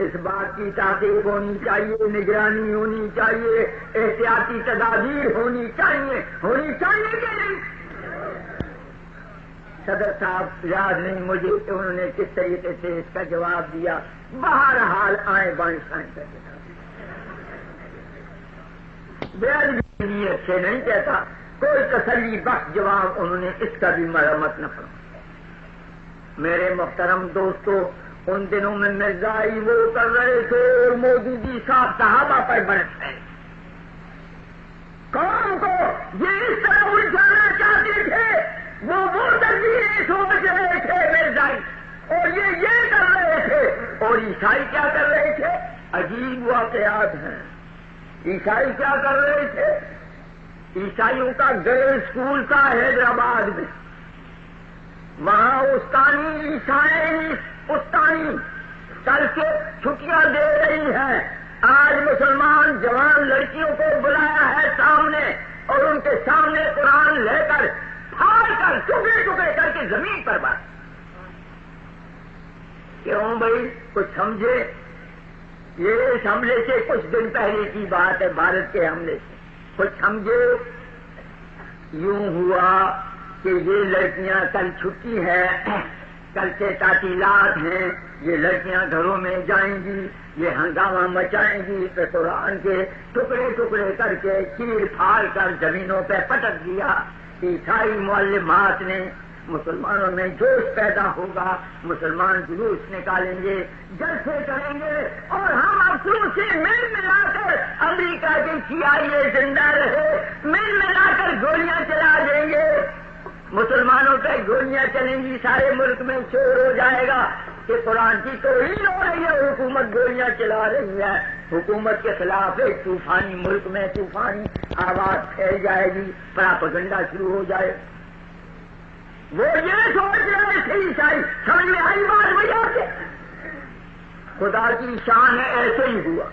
اس بات کی تحقیق ہونی چاہیے، نگرانی ہونی چاہیے، احتیاطی تدابیر ہونی چاہیے کہ نہیں؟ صدر صاحب یاد نہیں مجھے کہ انہوں نے کس طریقے سے اس کا جواب دیا، بہرحال آئے بائیں سائیں کر کے نیت سے نہیں کہتا، کوئی تسلی بخش جواب انہوں نے اس کا بھی مرمت نہ فرمایا۔ میرے محترم دوستو، ان دنوں میں مرزائی وہ کر رہے تھے اور مودودی صاحب صحابہ پر برس رہے، قوم کو یہ اس طرح الجھانا چاہتے تھے، وہ تدبیریں سوچ رہے تھے مرزائی، اور یہ کر رہے تھے، اور عیسائی کیا کر رہے تھے؟ عجیب واقعات ہیں۔ عیسائی کیا کر رہے تھے؟ عیسائیوں کا گرل اسکول تھا حیدرآباد میں، وہاں استانی عیسائی استانی کل سے چھٹیاں دے رہی ہیں، آج مسلمان جوان لڑکیوں کو بلایا ہے سامنے، اور ان کے سامنے قرآن لے کر پھاڑ کر ٹکڑے ٹکڑے کر کے زمین پر بات۔ کیوں بھائی، کچھ سمجھے؟ یہ اس حملے سے کچھ دن پہلے کی بات ہے، بھارت کے حملے سے کچھ سمجھے؟ یوں ہوا کہ یہ لڑکیاں کل چھٹی ہے، کل کے تعطیلات ہیں، یہ لڑکیاں گھروں میں جائیں گی، یہ ہنگامہ مچائیں گی، تو قرآن کے ٹکڑے ٹکڑے کر کے چیر پھاڑ کر زمینوں پہ پٹک دیا۔ عیسائی معلمات نے، مسلمانوں میں جوش پیدا ہوگا، مسلمان جلوس نکالیں گے، جلسے کریں گے، اور ہم افسوس سے مل ملا کر امریکہ کی CIA زندہ رہے، مل ملا کر گولیاں چلا دیں گے، مسلمانوں پہ گولیاں چلیں گی، سارے ملک میں شور ہو جائے گا کہ قرآن کی توہین ہو رہی ہے، حکومت گولیاں چلا رہی ہے، حکومت کے خلاف ایک طوفانی ملک میں طوفانی آواز پھیل جائے گی، پراپگنڈا شروع ہو جائے۔ وہ یہ سوچ رہے تھے عیسائی، سمجھ میں آئی بات بھیا کے خدا کی شان ہے، ایسے ہی ہوا۔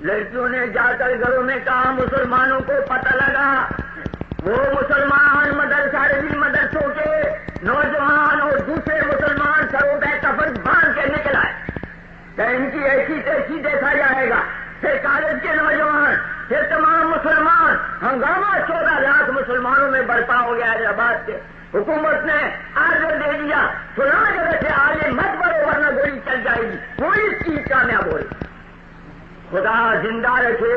لڑکیوں نے جا کر گھروں میں کہا، مسلمانوں کو پتہ لگا، وہ مسلمان مدرسوں کے نوجوان اور دوسرے مسلمان سروں پہ کفن باندھ کے نکل آئے کہ ان کی ایسی تیسی دیکھا جائے گا، پھر کالج کے نوجوان، پھر تمام مسلمان، ہنگامہ 14 لاکھ مسلمانوں میں برپا ہو گیا حیدرآباد کے۔ حکومت نے آرڈر دے دیا، فلاں جگہ سے آگے مت بڑھو ورنہ گولی چل جائے گی، وہ اس چیز کامیاب ہو رہی۔ خدا زندہ رکھے،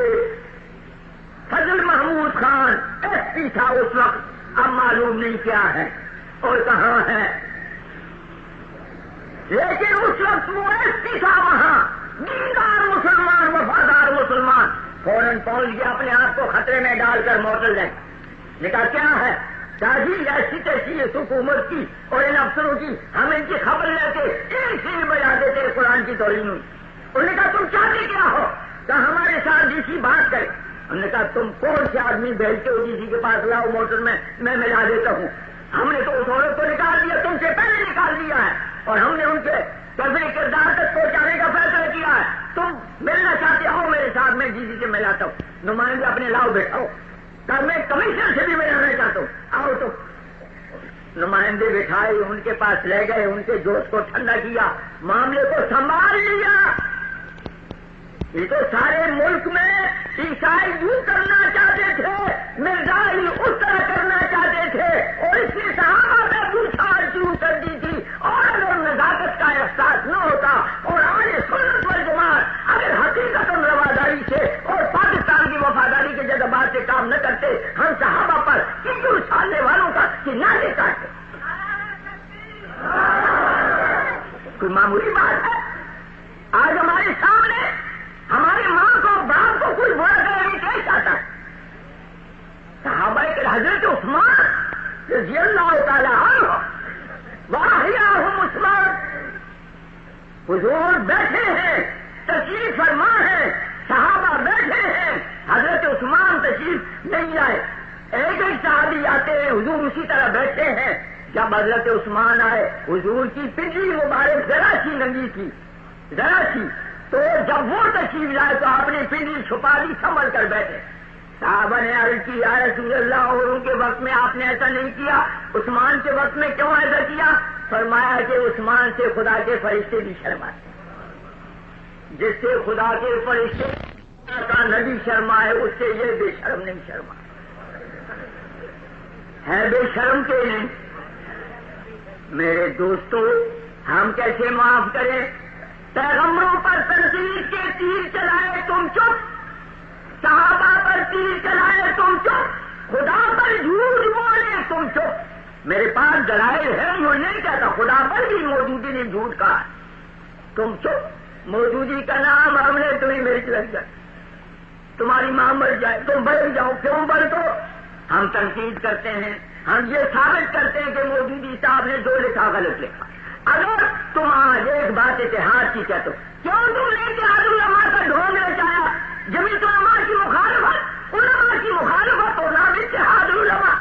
فضل محمود خان SP تھا اس وقت، اب معلوم نہیں کیا ہے اور کہاں ہے، لیکن اس وقت وہ SP تھا وہاں، دیندار مسلمان، وفادار مسلمان، فوراً پہنچ گیا، اپنے آپ کو خطرے میں ڈال کر موٹر لے نے کہا کیا ہے جی ایسی تیسی اس حکومت کی اور ان افسروں کی، ہم ان کی خبر لیتے ایک سے بجا دیتے قرآن کی توہین ہوئی۔ انہوں نے کہا تم چاہتے کیا ہو؟ کہا ہمارے ساتھ DC بات کرے۔ ہم نے کہا تم کون سے آدمی بھیجتے ہو DC کے پاس، لاؤ موٹر میں ملا دیتا ہوں۔ ہم نے تو اس عورت کو نکال دیا، تم سے پہلے نکال دیا ہے، اور ہم نے ان کے کیسے کردار تک پہنچانے کا فیصلہ کیا ہے۔ تم ملنا چاہتے ہو میرے ساتھ، میں DC سے ملاتا ہوں، نمائندے اپنے لاؤ بیٹھاؤ۔ کہا میں کمشنر سے بھی ملانا چاہتا ہوں، آؤ۔ تو نمائندے بٹھائے، ان کے پاس لے گئے، ان کے جوش کو ٹھنڈا کیا، معاملے کو سنبھال لیا۔ یہ تو سارے ملک میں عیسائی یوں کرنا چاہتے تھے، مرزائی اس طرح کرنا چاہتے تھے، اور اس نے صحابہ میں پوچھتاچھ شروع کر دی تھی، اور اگر نزاکت کا احساس نہ ہوتا اور آج سنت والجماعت اگر حقیقت رواداری سے اور پاکستان کی وفاداری کے جذبات سے کام نہ کرتے، ہم صحابہ پر کیوں سالنے والوں کا چنا دیتا ہے؟ کوئی معمولی بات ہے؟ آج ہمارے سامنے ہمارے ماں کو باپ کو کوئی برا کرنے کیا چاہتا ہے؟ صحابہ کے حضرت عثمان رضی اللہ تعالیٰ عنہ واحیاہم عثمان، حضور بیٹھے ہیں، تشریف فرما ہے، صحابہ بیٹھے ہیں، حضرت عثمان تشریف نہیں آئے، ایک ایک صحابی آتے ہیں، حضور اسی طرح بیٹھے ہیں۔ جب حضرت عثمان آئے، حضور کی پنڈلی مبارک ذرا سی ننگی تھی، ذرا سی، تو جب وہ تشریف لائے تو آپ نے پنڈلی چھپا دی، سنبھل کر بیٹھے۔ صحابہ نے عرض کی یا رسول اللہ، اور ان کے وقت میں آپ نے ایسا نہیں کیا، عثمان کے وقت میں کیوں ایسا کیا؟ فرمایا کہ عثمان سے خدا کے فرشتے بھی شرماتے، جس سے خدا کے فرشتے کا نبی شرمائے، اس سے یہ بے شرم نہیں شرما ہے، بے شرم کے نہیں۔ میرے دوستو، ہم کیسے معاف کریں؟ پیغمبروں پر تنقید کے تیر چلائے تم چپ، صحابہ پر تیر چلائے تم چپ، خدا پر جھوٹ بولے تم چپ۔ میرے پاس دلائل ہے، وہ نہیں کہتا، خدا پر بھی موجودی نے جھوٹ کہا، تم چپ۔ موجودی کا نام ہم نے تمہیں مرچ لگ جائے، تمہاری ماں مر جائے، تم بڑھ جاؤ، کیوں بڑھ دو؟ ہم تنقید کرتے ہیں، ہم یہ ثابت کرتے ہیں کہ موجودی صاحب نے جو لکھا غلط لکھا۔ اگر تم آج ایک بات اتحاد کی کہتے ہو، کیوں تم نے اتحاد علماء کا ڈھونگ رچایا؟ جمیعت علماء کی مخالفت، علماء کی مخالفت اور نام اتحاد علماء،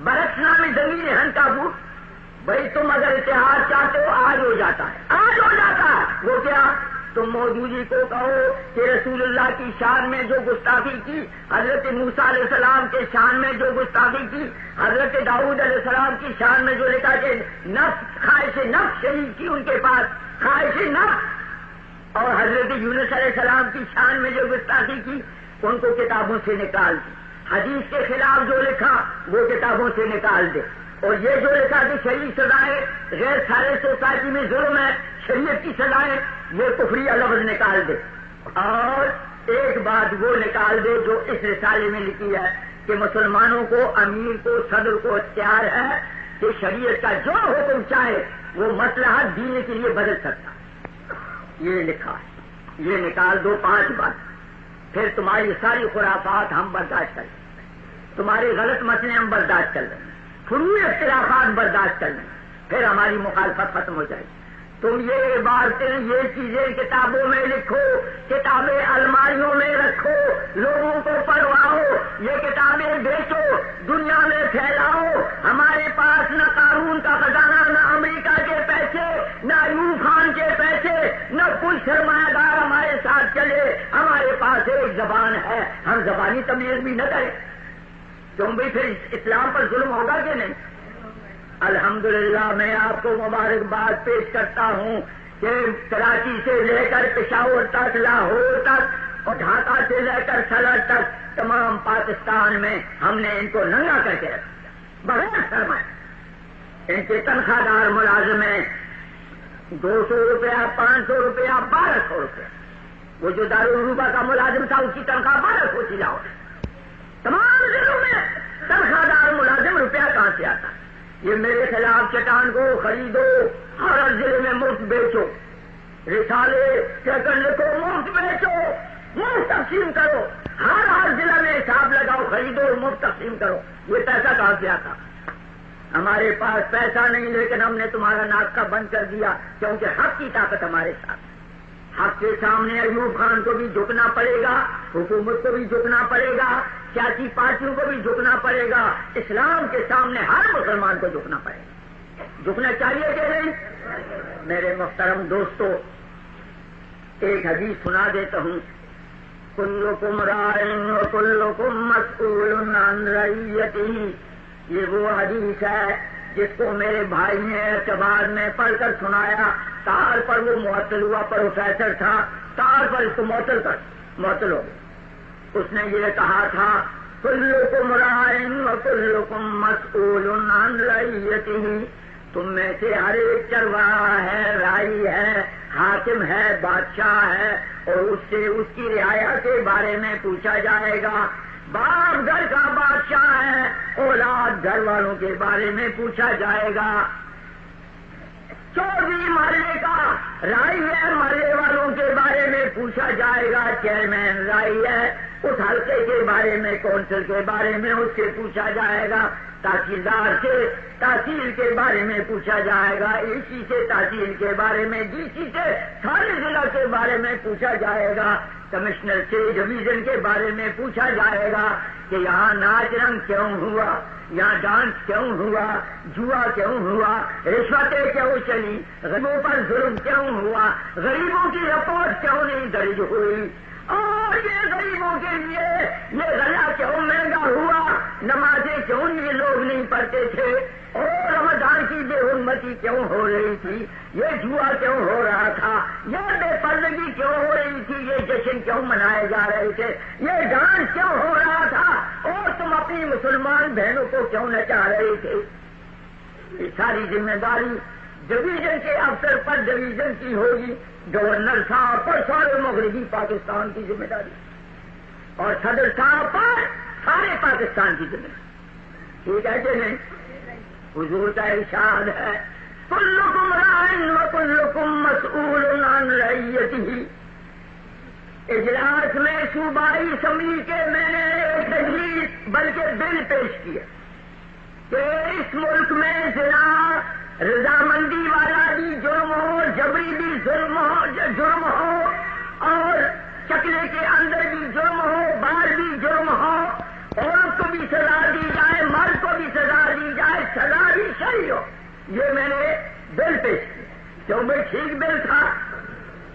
برعکس نام زمین ہن کا بوٹ۔ بھائی تم اگر اتحاد چاہتے ہو، آج ہو جاتا ہے، آج ہو جاتا ہے۔ وہ کیا؟ تم موجودی کو کہو کہ رسول اللہ کی شان میں جو گستاخی کی، حضرت موسیٰ علیہ السلام کے شان میں جو گستاخی کی، حضرت داؤد علیہ السلام کی شان میں جو لکھا کہ نفس، خواہش نفس شریک کی ان کے پاس، خواہش نفس، اور حضرت یونس علیہ السلام کی شان میں جو گستاخی کی، ان کو کتابوں سے نکال دی۔ حدیث کے خلاف جو لکھا وہ کتابوں سے نکال دے، اور یہ جو لکھا کہ شریعت سزائیں غیر سارے سوسائٹی میں ظلم ہے، شریعت کی سزائیں، یہ کفریہ لفظ نکال دے، اور ایک بات وہ نکال دے جو اس رسالے میں لکھی ہے کہ مسلمانوں کو، امیر کو، صدر کو اختیار ہے کہ شریعت کا جو حکم چاہے وہ مصلحت دین کے لیے بدل سکتا، یہ لکھا ہے، یہ نکال دو 5 بات، پھر تمہاری ساری خرافات ہم برداشت کر لیں، تمہارے غلط مسئلے ہم برداشت کر لیں، فروع اختلافات برداشت کر لیں، پھر ہماری مخالفت ختم ہو جائے گی۔ تم یہ باتیں، یہ چیزیں کتابوں میں لکھو، کتابیں الماریوں میں رکھو، لوگوں کو پڑھواؤ، یہ کتابیں بیچو، دنیا میں پھیلاؤ۔ ہمارے پاس نہ قارون کا خزانہ، نہ امریکہ کے پیسے، نہ ایوب خان کے پیسے، نہ کوئی سرمایہ دار ہمارے ساتھ چلے، ہمارے پاس ایک زبان ہے، ہم زبانی تمیز بھی نہ کریں، تم بھی پھر اسلام پر ظلم ہوگا کہ نہیں؟ الحمدللہ میں آپ کو مبارکباد پیش کرتا ہوں کہ کراچی سے لے کر پشاور تک، لاہور تک اور ڈھاکہ سے لے کر سلٹ تک تمام پاکستان میں ہم نے ان کو ننگا کر کے رکھ دیا بغیر سرمایہ۔ ان کے تنخواہ دار ملازم ہیں 200 روپیہ، 500 روپیہ، 1200 روپیہ۔ وہ جو دارالعلوم کا ملازم تھا اس کی تنخواہ 1200 تھی لاہور۔ تمام ضلعوں میں تنخواہ دار ملازم روپیہ کہاں سے آتا؟ یہ میرے خلاف چٹان کو خریدو، ہر ضلع میں مفت بیچو، رسالے چکر لکھو، مفت بیچو، مفت تقسیم کرو، ہر ضلع میں حساب لگاؤ، خریدو، مفت تقسیم کرو۔ یہ پیسہ کہاں سے آتا؟ ہمارے پاس پیسہ نہیں، لیکن ہم نے تمہارا ناکہ بند کر دیا کیونکہ حق کی طاقت ہمارے ساتھ۔ حق کے سامنے ایوب خان کو بھی جھکنا پڑے گا، حکومت کو بھی جھکنا پڑے گا، سیاسی پارٹیوں کو بھی جھکنا پڑے گا، اسلام کے سامنے ہر مسلمان کو جھکنا پڑے گا۔ جھکنا چاہیے کہ نہیں؟ میرے محترم دوستو، ایک حدیث سنا دیتا ہوں، کلکم راعٍ وکلکم مسئول عن رعیتہ۔ یہ وہ حدیث ہے جس کو میرے بھائی نے اعتبار میں پڑھ کر سنایا، تار پر وہ معطل ہوا، پروفیسر تھا، تار پر اس کو معطل ہو گیا۔ اس نے یہ کہا تھا کلکم راعٍ وکلکم مسئول عن رعیتہ، تم میں سے ہر ایک چرواہا ہے، راعی ہے، حاکم ہے، بادشاہ ہے، اور اس سے اس کی رعایا کے بارے میں پوچھا جائے گا۔ باپ گھر کا بادشاہ ہے، اولاد گھر والوں کے بارے میں پوچھا جائے گا۔ چودھری محلے کا رائی ہے، محلے والوں کے بارے میں پوچھا جائے گا۔ چیئرمین رائی ہے، اس حلقے کے بارے میں، کونسل کے بارے میں اس سے پوچھا جائے گا۔ تحصیلدار سے تحصیل کے بارے میں پوچھا جائے گا، اسی سے تحصیل کے بارے میں، ڈی سی سے سارے ضلع کے بارے میں پوچھا جائے گا، کمشنر سے ڈویژن کے بارے میں پوچھا جائے گا کہ یہاں ناچ رنگ کیوں ہوا، یہاں ڈانس کیوں ہوا، جوا کیوں ہوا، رشوتیں کیوں چلی، غریبوں پر ظلم کیوں ہوا، غریبوں کی رپورٹ کیوں نہیں درج ہوئی، اور یہ غریبوں کے لیے یہ غلہ کیوں مہنگا ہوا، نمازیں کیوں یہ لوگ نہیں پڑھتے تھے، اور رمضان کی بے حرمتی کیوں ہو رہی تھی، یہ جوا کیوں ہو رہا تھا، یہ بے پردگی کیوں ہو رہی تھی، یہ جشن کیوں منائے جا رہے تھے، یہ ڈانس کیوں ہو رہا تھا، اور تم اپنی مسلمان بہنوں کو کیوں نچا رہے تھے۔ یہ ساری ذمہ داری ڈویژن کے افسر پر ڈویژن کی ہوگی، گورنر صاحب پر سارے مغربی پاکستان کی ذمہ داری، اور صدر صاحب پر سارے پاکستان کی ذمہ داری۔ ٹھیک ہے کہ نہیں؟ حضور کا ارشاد ہے کلکم راعٍ وکلکم مسئول عن رعیتہ۔ اجلاس میں صوبائی اسمبلی کے میں نے ایک تجویز بلکہ بل پیش کیا کہ اس ملک میں زنا رضامندی والا بھی جرم ہو، جبری بھی جرم ہو، اور چکلے کے اندر بھی جرم ہو، باہر بھی جرم ہو، عورت کو بھی سزا دی جائے، مرد کو بھی سزا دی جائے، سزا بھی صحیح ہو۔ یہ میں نے بل پیش کیا، کیوں بھائی ٹھیک بل تھا۔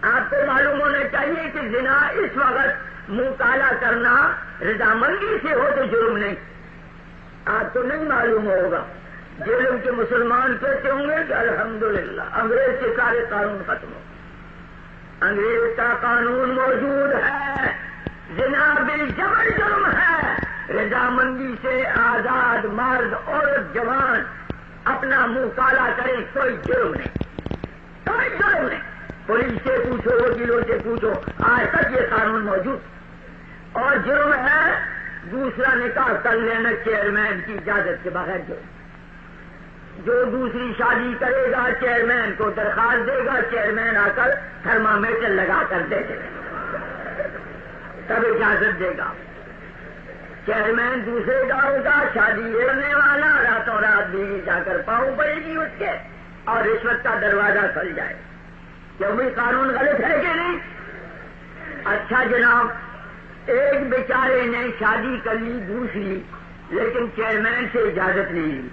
آپ کو معلوم ہونا چاہیے کہ زنا اس وقت منہ کالا کرنا رضامندی سے ہو تو جرم نہیں، آپ کو نہیں معلوم ہوگا۔ جیلوں کے مسلمان کہتے ہوں گے کہ الحمدللہ انگریز کے سارے قانون ختم ہو، انگریز کا قانون موجود ہے، زنا بالجبر جرم ہے، رضامندی سے آزاد مرد عورت جوان اپنا منہ کالا کریں کوئی جرم نہیں، کوئی جرم نہیں. پولیس سے پوچھو، وکیلوں سے پوچھو، آج تک یہ قانون موجود. اور جرم ہے دوسرا نکاح کر لینا چیئرمین کی اجازت کے بغیر. جو دوسری شادی کرے گا چیئرمین کو درخواست دے گا، چیئرمین آ کر تھرمامیٹر لگا کر دے دے تب اجازت دے گا. چیئرمین دوسرے کا ہوگا، شادی کرنے والا راتوں رات بیوی جا کر پاؤں پڑے گی اس کے، اور رشوت کا دروازہ کھل جائے. کیا وہی قانون غلط ہے کہ نہیں؟ اچھا جناب، ایک بیچارے نے شادی کر لی دوسری، لیکن چیئرمین سے اجازت نہیں لی.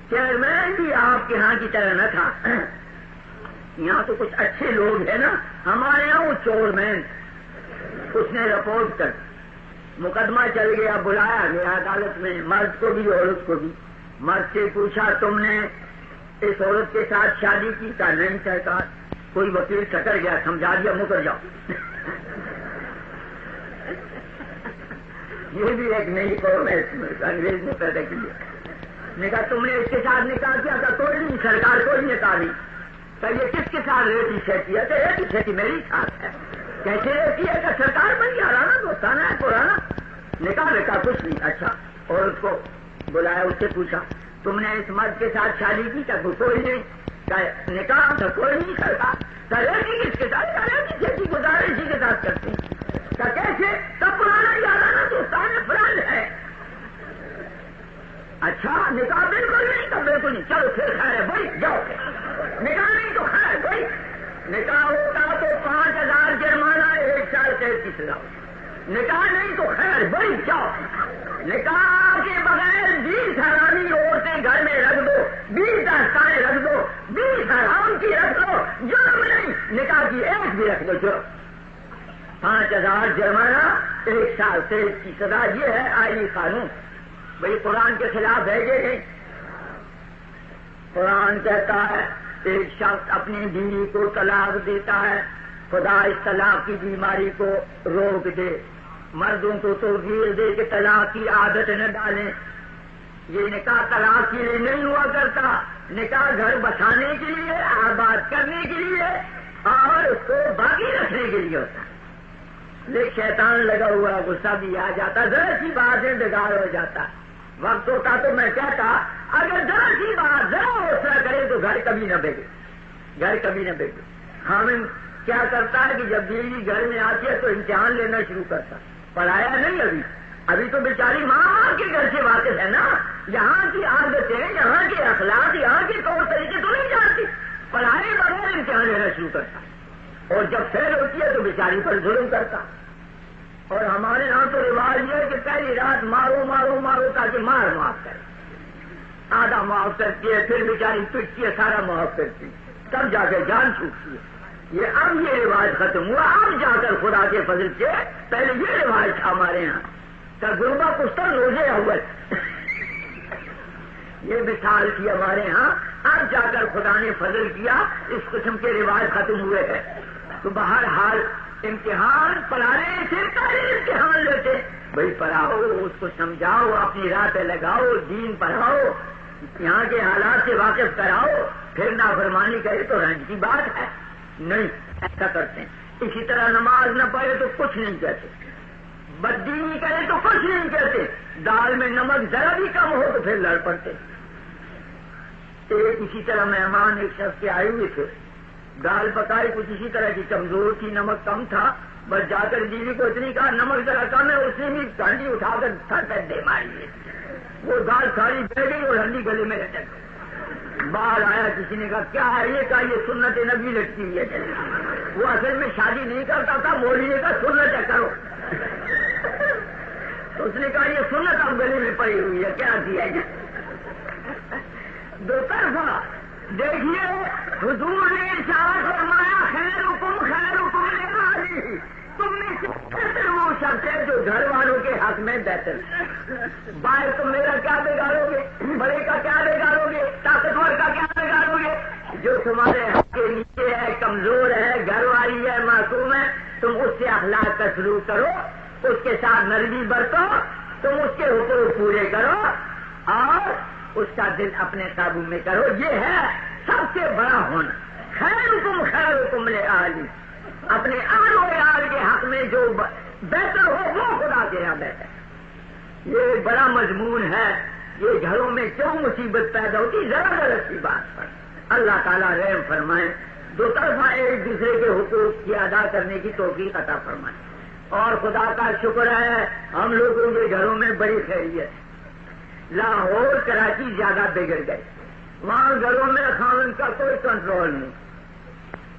چیئرمین بھی آپ کے ہاں کی طرح نہ تھا. یہاں تو کچھ اچھے لوگ ہیں نا، ہمارے یہاں وہ چور مین. اس نے رپورٹ کر مقدمہ چل گیا، بلایا گیا عدالت میں، مرد کو بھی عورت کو بھی. مرد سے پوچھا تم نے اس عورت کے ساتھ شادی کی؟ کہا نہیں سرکار. کوئی وکیل ٹکر گیا، سمجھا دیا مکر جاؤ. یہ بھی ایک نئی قوم ہے انگریز نے پیدا کی ہے. نے کہا تم نے اس کے ساتھ نکاح کیا؟ تھا کوئی نہیں سرکار، کوئی نکاح نہیں. کہ یہ کس کے ساتھ ریٹی شیٹی ہے؟ کہ ریٹی شیٹی میری ساتھ ہے. کیسے ریٹی ہے؟ کہ سرکار بن گیا رانا دوستانہ ہے پرانا. نکاح کچھ نہیں. اچھا، اور اس کو بلایا، اس سے پوچھا تم نے اس مرد کے ساتھ شادی کی؟ کہ کوئی نہیں. کہ نکاح تھا؟ کوئی نہیں سرکار. کہ ریٹی کس کے ساتھ؟ کہ ریٹی شیٹی گزارے اسی کے ساتھ کرتے ہیں. کہ کیسے؟ تب پرانا یارانا دوستانہ فرانڈ ہے. اچھا، نکاح بالکل نہیں؟ تو بالکل نہیں. چلو پھر خیر ہے بھائی، جاؤ. نکاح نہیں تو خیر بھائی. نکاح ہوتا تو 5,000 جرمانہ، 1 سال قید کی سزا. نکاح نہیں تو خیر بھائی، جاؤ. نکاح کے بغیر 20 حرامی عورتیں گھر میں رکھ دو، 20 دستانیں رکھ دو، 20 حرام کی رکھ دو، جرم نہیں. نکاح کی 1 بھی رکھ دو جرم. 5,000 جرمانہ، 1 سال قید کی سزا. یہ ہے آئینی قانون. بھئی قرآن کے خلاف ہے کہ نہیں؟ قرآن کہتا ہے ایک شخص اپنی بیوی کو طلاق دیتا ہے، خدا اس طلاق کی بیماری کو روک دے. مردوں کو توفیق دے کہ طلاق کی عادت نہ ڈالیں. یہ نکاح طلاق کے لیے نہیں ہوا کرتا، نکاح گھر بسانے کے لیے، آباد کرنے کے لیے اور اس کو باقی رکھنے کے لیے ہوتا ہے. لیکن شیطان لگا ہوا غصہ بھی آ جاتا، ذرا سی بات ہے بگاڑ ہو جاتا. وقت ہوتا تو میں کہتا اگر ذرا سی بات ذرا حوصلہ کرے تو گھر کبھی نہ بگڑے، گھر کبھی نہ بگڑے. حامد کیا کرتا ہے کہ جب بیوی گھر میں آتی ہے تو امتحان لینا شروع کرتا. پڑھایا نہیں ابھی تو بیچاری ماں کے گھر سے واقف ہے نا، یہاں کی عادتیں، یہاں کے اخلاق، یہاں کے طور طریقے تو نہیں جانتی. پڑھائے بغیر امتحان لینا شروع کرتا، اور جب فیل ہوتی ہے تو بیچاری پر ظلم کرتا. اور ہمارے یہاں تو رواج یہ ہے کہ پہلی رات مارو مارو مارو تاکہ مار معاف کرے. آدھا معاف کرتی ہے، پھر بیچاری پٹتی ہے، سارا معاف کرتی ہے، تب جا کے جان چھوٹتی ہے. اب یہ رواج ختم ہوا. اب جا کر خدا کے فضل سے، پہلے یہ رواج تھا ہمارے یہاں کہ گربا پستر روزے اول، یہ مثال تھی ہمارے ہاں. اب جا کر خدا نے فضل کیا، اس قسم کے رواج ختم ہوئے ہیں. تو بہرحال امتحان پڑھانے سے پہلے امتحان لیتے. بھائی پڑھاؤ، اس کو سمجھاؤ، اپنی راہ پہ لگاؤ، دین پڑھاؤ، یہاں کے حالات سے واقف کراؤ. پھر نافرمانی کرے تو رنج کی بات ہے. نہیں ایسا کرتے ہیں. اسی طرح نماز نہ پڑھے تو کچھ نہیں کہتے، بددینی کرے تو کچھ نہیں کہتے. دال میں نمک ذرا بھی کم ہو تو پھر لڑ پڑتے. ایک اسی طرح مہمان ایک شخص کے آئے ہوئے تھے، دال پکائی کچھ اسی طرح کی کمزور تھی، نمک کم تھا. بس جا کر بیوی کو اتنی کہا نمک ذرا کم ہے، اس نے بھی ڈانڈی اٹھا کر سر پہ دے ماری ہے. وہ دال ساری بہ گئی اور ہنڈی گلے میں لٹک گئی. باہر آیا، کسی نے کہا کیا ہے یہ؟ کہا یہ سنت نبی لٹکی ہوئی ہے. وہ اصل میں شادی نہیں کرتا تھا، مولوی نے کہا سنت ہے کرو. تو اس نے کہا یہ سنت اب گلے میں پڑی ہوئی ہے، کیا دیا ہے؟ دو طرفہ دیکھیے، حضور نے ارشاد فرمایا خیرکم خیرکم لأہلہ. تم نے بہتر وہ شخص ہے جو گھر والوں کے حق میں بہتر. باہر تم میرا کیا بگاڑو گے؟ بڑے کا کیا بگاڑو گے؟ طاقتور کا کیا بگاڑو گے؟ جو تمہارے حق کے نیچے ہے، کمزور ہے، گھر والی ہے، معصوم ہے، تم اس سے اخلاق کا سلوک کرو، اس کے ساتھ نرمی برتو، تم اس کے حقوق پورے کرو. اور اس کا دل اپنے قابو میں کرو. یہ ہے سب سے بڑا ہونا. خیرکم خیرکم لأہلہ، اپنے اہل و عیال کے حق میں جو بہتر ہو وہ خدا کے یہاں بہتر. یہ بڑا مضمون ہے. یہ گھروں میں کیوں مصیبت پیدا ہوتی ذرا ذرا سی بات پر. اللہ تعالیٰ رحم فرمائے، دو طرفہ ایک دوسرے کے حقوق کی ادا کرنے کی توفیق عطا فرمائے. اور خدا کا شکر ہے ہم لوگوں کے گھروں میں بڑی خیریت. لاہور کراچی زیادہ بگڑ گئے. وہاں گھروں میں خاوند کا کوئی کنٹرول نہیں،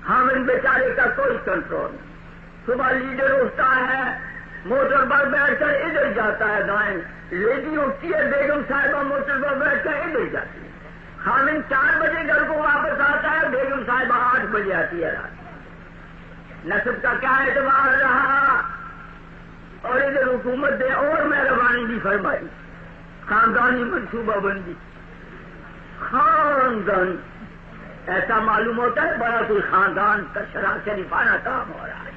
خاوند بیچارے کا کوئی کنٹرول نہیں. صبح لیڈر اٹھتا ہے، موٹر پر بیٹھ کر ادھر جاتا ہے دائیں، لیڈی اٹھتی ہے بیگم صاحبہ موٹر پر بیٹھ کر ادھر جاتی ہے. خاوند 4 بجے گھر کو واپس آتا ہے، بیگم صاحبہ 8 بجے آتی ہے رات. نسب کا کیا اعتبار رہا؟ اور ادھر حکومت نے اور مہربانی بھی فرمائی، خاندانی منصوبہ بندی. خاندان ایسا معلوم ہوتا ہے بڑا کوئی خاندان کا شریفانہ کام ہو رہا ہے.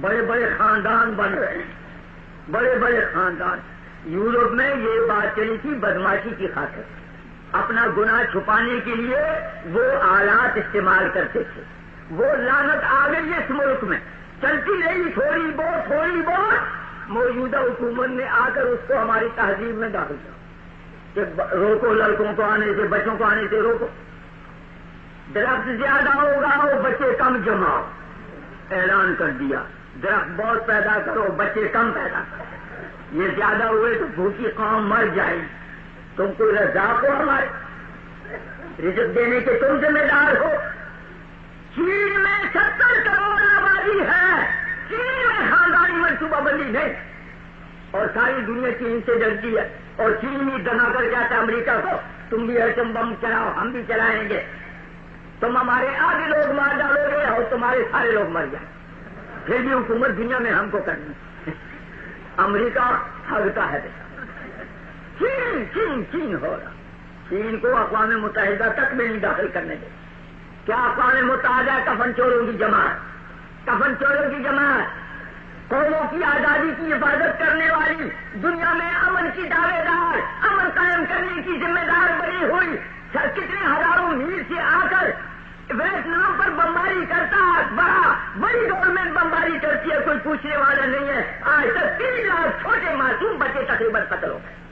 بڑے بڑے خاندان بن رہے ہیں، بڑے بڑے خاندان. یورپ میں یہ بات چلی تھی بدماشی کی خاطر. اپنا گناہ چھپانے کے لیے وہ آلات استعمال کرتے تھے. وہ لعنت آ گئی اس ملک میں، چلتی رہی تھوڑی بہت. موجودہ حکومت نے آ کر اس کو ہماری تہذیب میں داخل کیا کہ روکو، لڑکوں کو آنے سے، بچوں کو آنے سے روکو. درخت زیادہ ہوگا وہ بچے کم جماؤ. اعلان کر دیا درخت بہت پیدا کرو، بچے کم پیدا کرو. یہ زیادہ ہوئے تو بھوکی قوم مر جائے. تم کو رزاق ہو، ہمارے رزق دینے کے تم ذمہ دار ہو. چین میں 70 کروڑ آبادی ہے، چین میں خاندانی منصوبہ بندی نہیں. اور ساری دنیا چین سے ڈرتی ہے. اور چین ہی دنا کر کہتا ہے امریکہ کو تم بھی ایٹم بم چلاؤ، ہم بھی چلائیں گے. تم ہمارے آدھے لوگ مار ڈالو گے اور تمہارے سارے لوگ مر جائیں. پھر بھی حکومت دنیا میں ہم کو کرنی. امریکہ ہگتا ہے بیٹا. چین ہو رہا. چین کو اقوام متحدہ تک میں نہیں داخل کرنے دے. کیا اقوام متحدہ کفن چوروں کی جماعت، کفن چوروں کی جماعت، قوموں کی آزادی کی حفاظت کرنے والی، دنیا میں امن کی دعوے دار، امن قائم کرنے کی ذمہ دار بنی ہوئی. کتنے ہزاروں میل سے آ کر ویتنام پر بمباری کرتا بڑی گورنمنٹ بمباری کرتی ہے، کوئی پوچھنے والا نہیں ہے. آج تک 3 لاکھ چھوٹے معصوم بچے تقریباً قتل ہو گئے.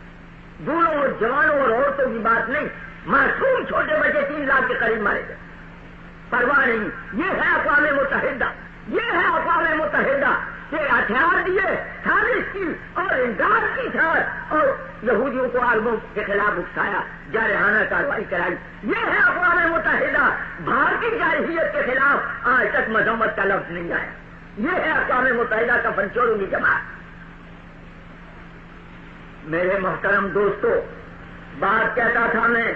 بوڑھوں اور جوانوں اور عورتوں کی بات نہیں، معصوم چھوٹے بچے 3 لاکھ کے قریب مارے گئے. پرواہ نہیں. یہ ہے اقوام متحدہ، یہ ہے اقوام متحدہ کہ ہتھیار دیے سازش کی اور امداد کی ساتھ اور یہودیوں کو عربوں کے خلاف اکسایا، جارحانہ کارروائی کرائی. یہ ہے اقوام متحدہ. بھارتی جارحیت کے خلاف آج تک مذمت کا لفظ نہیں آیا. یہ ہے اقوام متحدہ کا فنچوروں کی جماعت. میرے محترم دوستو، بات کہتا تھا میں،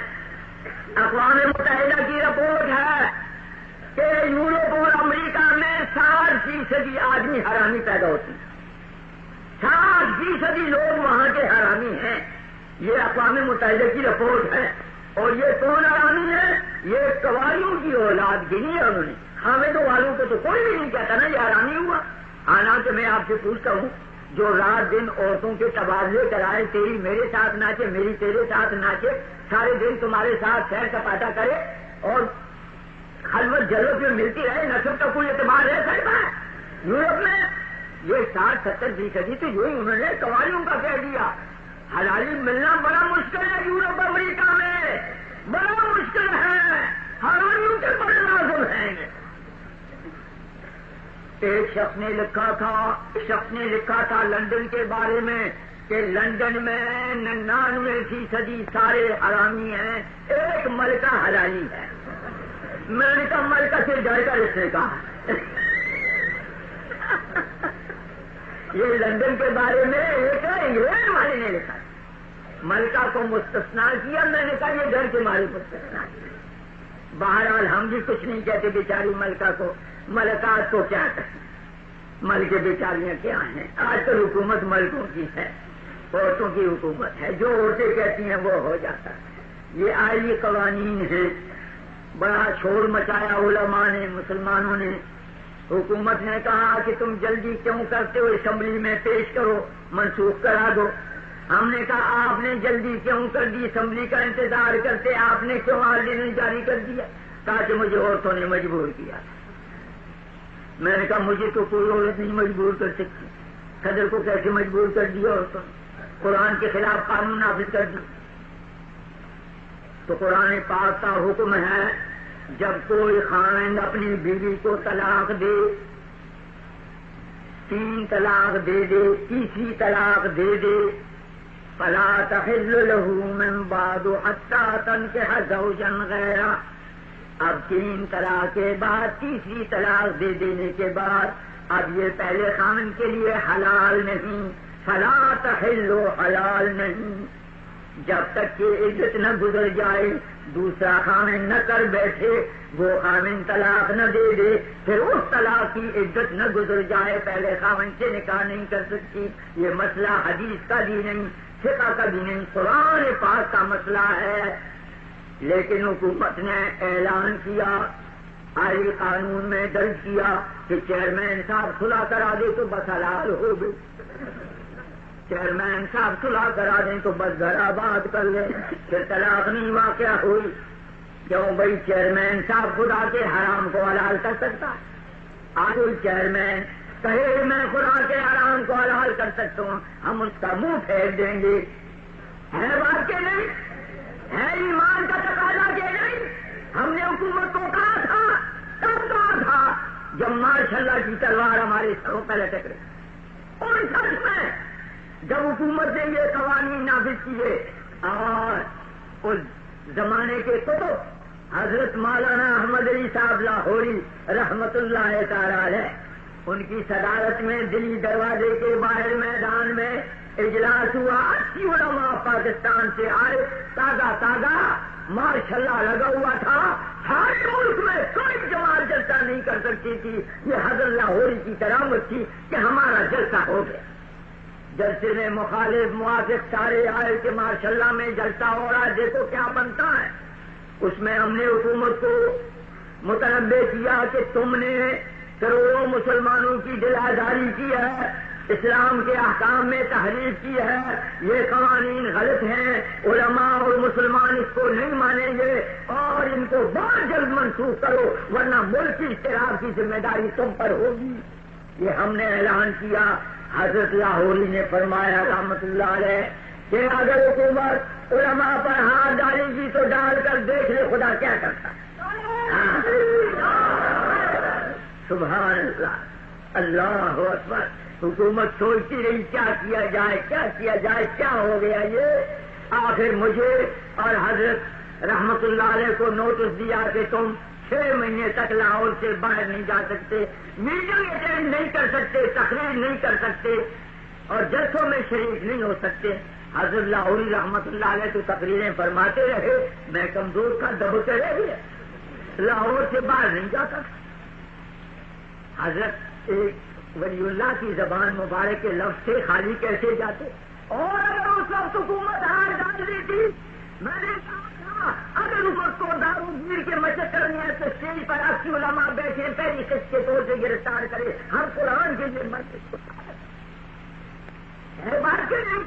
اقوام متحدہ کی رپورٹ ہے کہ یورپ اور امریکہ میں 60% آدمی حرامی پیدا ہوتی ہیں. 60% لوگ وہاں کے حرامی ہیں. یہ اقوام متحدہ کی رپورٹ ہے. اور یہ کون حرامی ہے؟ یہ قواریوں کی اولاد گنی ہے انہوں نے. حامدوں والوں کو تو کوئی بھی نہیں کہتا نا یہ حرامی ہوا. حالانکہ میں آپ سے پوچھتا ہوں، جو رات دن عورتوں کے تبادلے کرائے، تیری میرے ساتھ ناچے، میری تیرے ساتھ ناچے، سارے دن تمہارے ساتھ سیر سپاٹا کرے اور خلوت جلوت میں ملتی رہے، نسب کا کوئی اعتبار رہ سکتا ہے؟ یورپ میں یہ 60-70% تو یوں ہی انہوں نے قواریوں کا کہہ دیا. حلالی ملنا بڑا مشکل ہے یورپ امریکہ میں، بڑا مشکل ہے. حرامیوں کے بڑے لازم ہیں. ایک شخص نے لکھا تھا لندن کے بارے میں کہ لندن میں 99% سارے حرامی ہیں، ایک ملکہ حلالی ہے. میں نے کہا ملکہ سے ڈر کر اس نے کہا. یہ لندن کے بارے میں ایک انگلینڈ والے نے لکھا، ملکہ کو مستثنا کیا. میں نے کہا یہ ڈر کے مارے مستثنا کیا. بہرحال ہم بھی کچھ نہیں کہتے بیچاری ملکہ کو. ملکات کو کیا کہیں، ملکے بیچاریاں کیا ہیں. آج کل حکومت ملکوں کی ہے، عورتوں کی حکومت ہے. جو عورتیں کہتی ہیں وہ ہو جاتا ہے. یہ آئلی قوانین ہیں. بڑا شور مچایا علماء نے، مسلمانوں نے. حکومت نے کہا کہ تم جلدی کیوں کرتے ہو، اسمبلی میں پیش کرو، منسوخ کرا دو. ہم نے کہا آپ نے جلدی کیوں کر دی؟ اسمبلی کا انتظار کرتے آپ نے کیوں آرڈیننس جاری کر دیا؟ کہا کہ مجھے عورتوں نے مجبور کیا. میں نے کہا مجھے تو کوئی عورت نہیں مجبور کر سکتی. صدر کو کیسے مجبور کر دیا عورتوں نے؟ قرآن کے خلاف قانون نافذ کر دی. تو قرآن پاک کا حکم ہے جب کوئی خاوند اپنی بیوی کو طلاق دے، 3 طلاق دے دے، تیسری طلاق دے دے، فلا تحل له من بعد حتى تنكح زوجا غيره. اب 3 طلاق کے بعد تیسری طلاق دے دینے کے بعد اب یہ پہلے خاوند کے لیے حلال نہیں. فلا تحل حلال نہیں جب تک کہ عدت نہ گزر جائے، دوسرا خاوند نہ کر بیٹھے، وہ خاوند طلاق نہ دے دے، پھر اس طلاق کی عدت نہ گزر جائے پہلے خاوند سے نکاح نہیں کر سکتی. یہ مسئلہ حدیث کا بھی نہیں، فقہ کا بھی نہیں، قرآن پاک کا مسئلہ ہے. لیکن حکومت نے اعلان کیا، عالی قانون میں درج کیا کہ چیئرمین صاحب صلح کرا دے تو بس حلال ہو گئی. چیئرمین صاحب صلح کرا دیں تو بس گھر آباد کر لیں، پھر طلاق نہیں واقع ہوئی. کیوں بھائی چیئرمین صاحب خدا کے حرام کو حلال کر سکتا ہے؟ آج چیئرمین کہے میں خدا کے حرام کو حلال کر سکتا ہوں، ہم اس کا منہ پھیر دیں گے. ہے بات کہ نہیں؟ ہے ایمان کا تقاضا کہ نہیں؟ ہم نے حکومت کو کہا تھا، کب کہا تھا؟ جب ماشاء اللہ کی تلوار ہمارے سروں پہ لٹک رہی. اور سچ میں جب حکومت نے یہ قوانین نافذ کیے، اور اس زمانے کے کتب حضرت مولانا احمد علی صاحب لاہوری رحمت اللہ تعالی علیہ، ان کی صدارت میں دلی دروازے کے باہر میدان میں اجلاس ہوا. 80 علماء پاکستان سے آئے، تازہ ماشاء اللہ لگا ہوا تھا. سارے ملک میں کوئی جماعت جلسہ نہیں کر سکتی تھی. یہ حضرت لاہوری کی کرامت تھی کہ ہمارا جلسہ ہو گیا. جلسے میں مخالف موافق سارے آئے کہ ماشاء اللہ میں جلسہ ہو رہا ہے، دیکھو کیا بنتا ہے. اس میں ہم نے حکومت کو متنبع کیا کہ تم نے کروڑوں مسلمانوں کی دل آزاری کی ہے، اسلام کے احکام میں تحریف کی ہے، یہ قوانین غلط ہیں، علماء اور مسلمان اس کو نہیں مانیں گے اور ان کو بہت جلد منسوخ کرو ورنہ ملک کی اشتراک کی ذمہ داری تم پر ہوگی. یہ ہم نے اعلان کیا. حضرت لاہوری نے فرمایا رحمت اللہ علیہ کہ اگر حکومت علماء پر ہاتھ ڈالے گی تو ڈال کر دیکھ لے خدا کیا کرتا ہے. سبحان اللہ، اللہ اکبر. حکومت سوچتی رہی کیا کیا جائے، کیا کیا جائے، کیا ہو گیا یہ. آخر مجھے اور حضرت رحمت اللہ علیہ کو نوٹس دیا کہ تم 6 مہینے تک لاہور سے باہر نہیں جا سکتے، میٹنگ اٹینڈ نہیں کر سکتے، تقریر نہیں کر سکتے اور جلسوں میں شریک نہیں ہو سکتے. حضرت لاہوری رحمت اللہ علیہ تو تقریریں فرماتے رہے، میں کمزور کا دبکے رہ گیا، لاہور سے باہر نہیں جا سکتا. حضرت ایک ولی اللہ کی زبان مبارک کے لفظ سے خالی کیسے جاتے. اور اگر اس وقت حکومت ہار ڈال دی تھی، میں نے کہا اگر اس کو داروگیر کے مشق کرنی ہے تو اسٹیج پر 80 علماء بیٹھے پہلی قسط کے طور سے گرفتار کرے. ہم قرآن کے لیے مسجد کو ہے بات کے نہیں.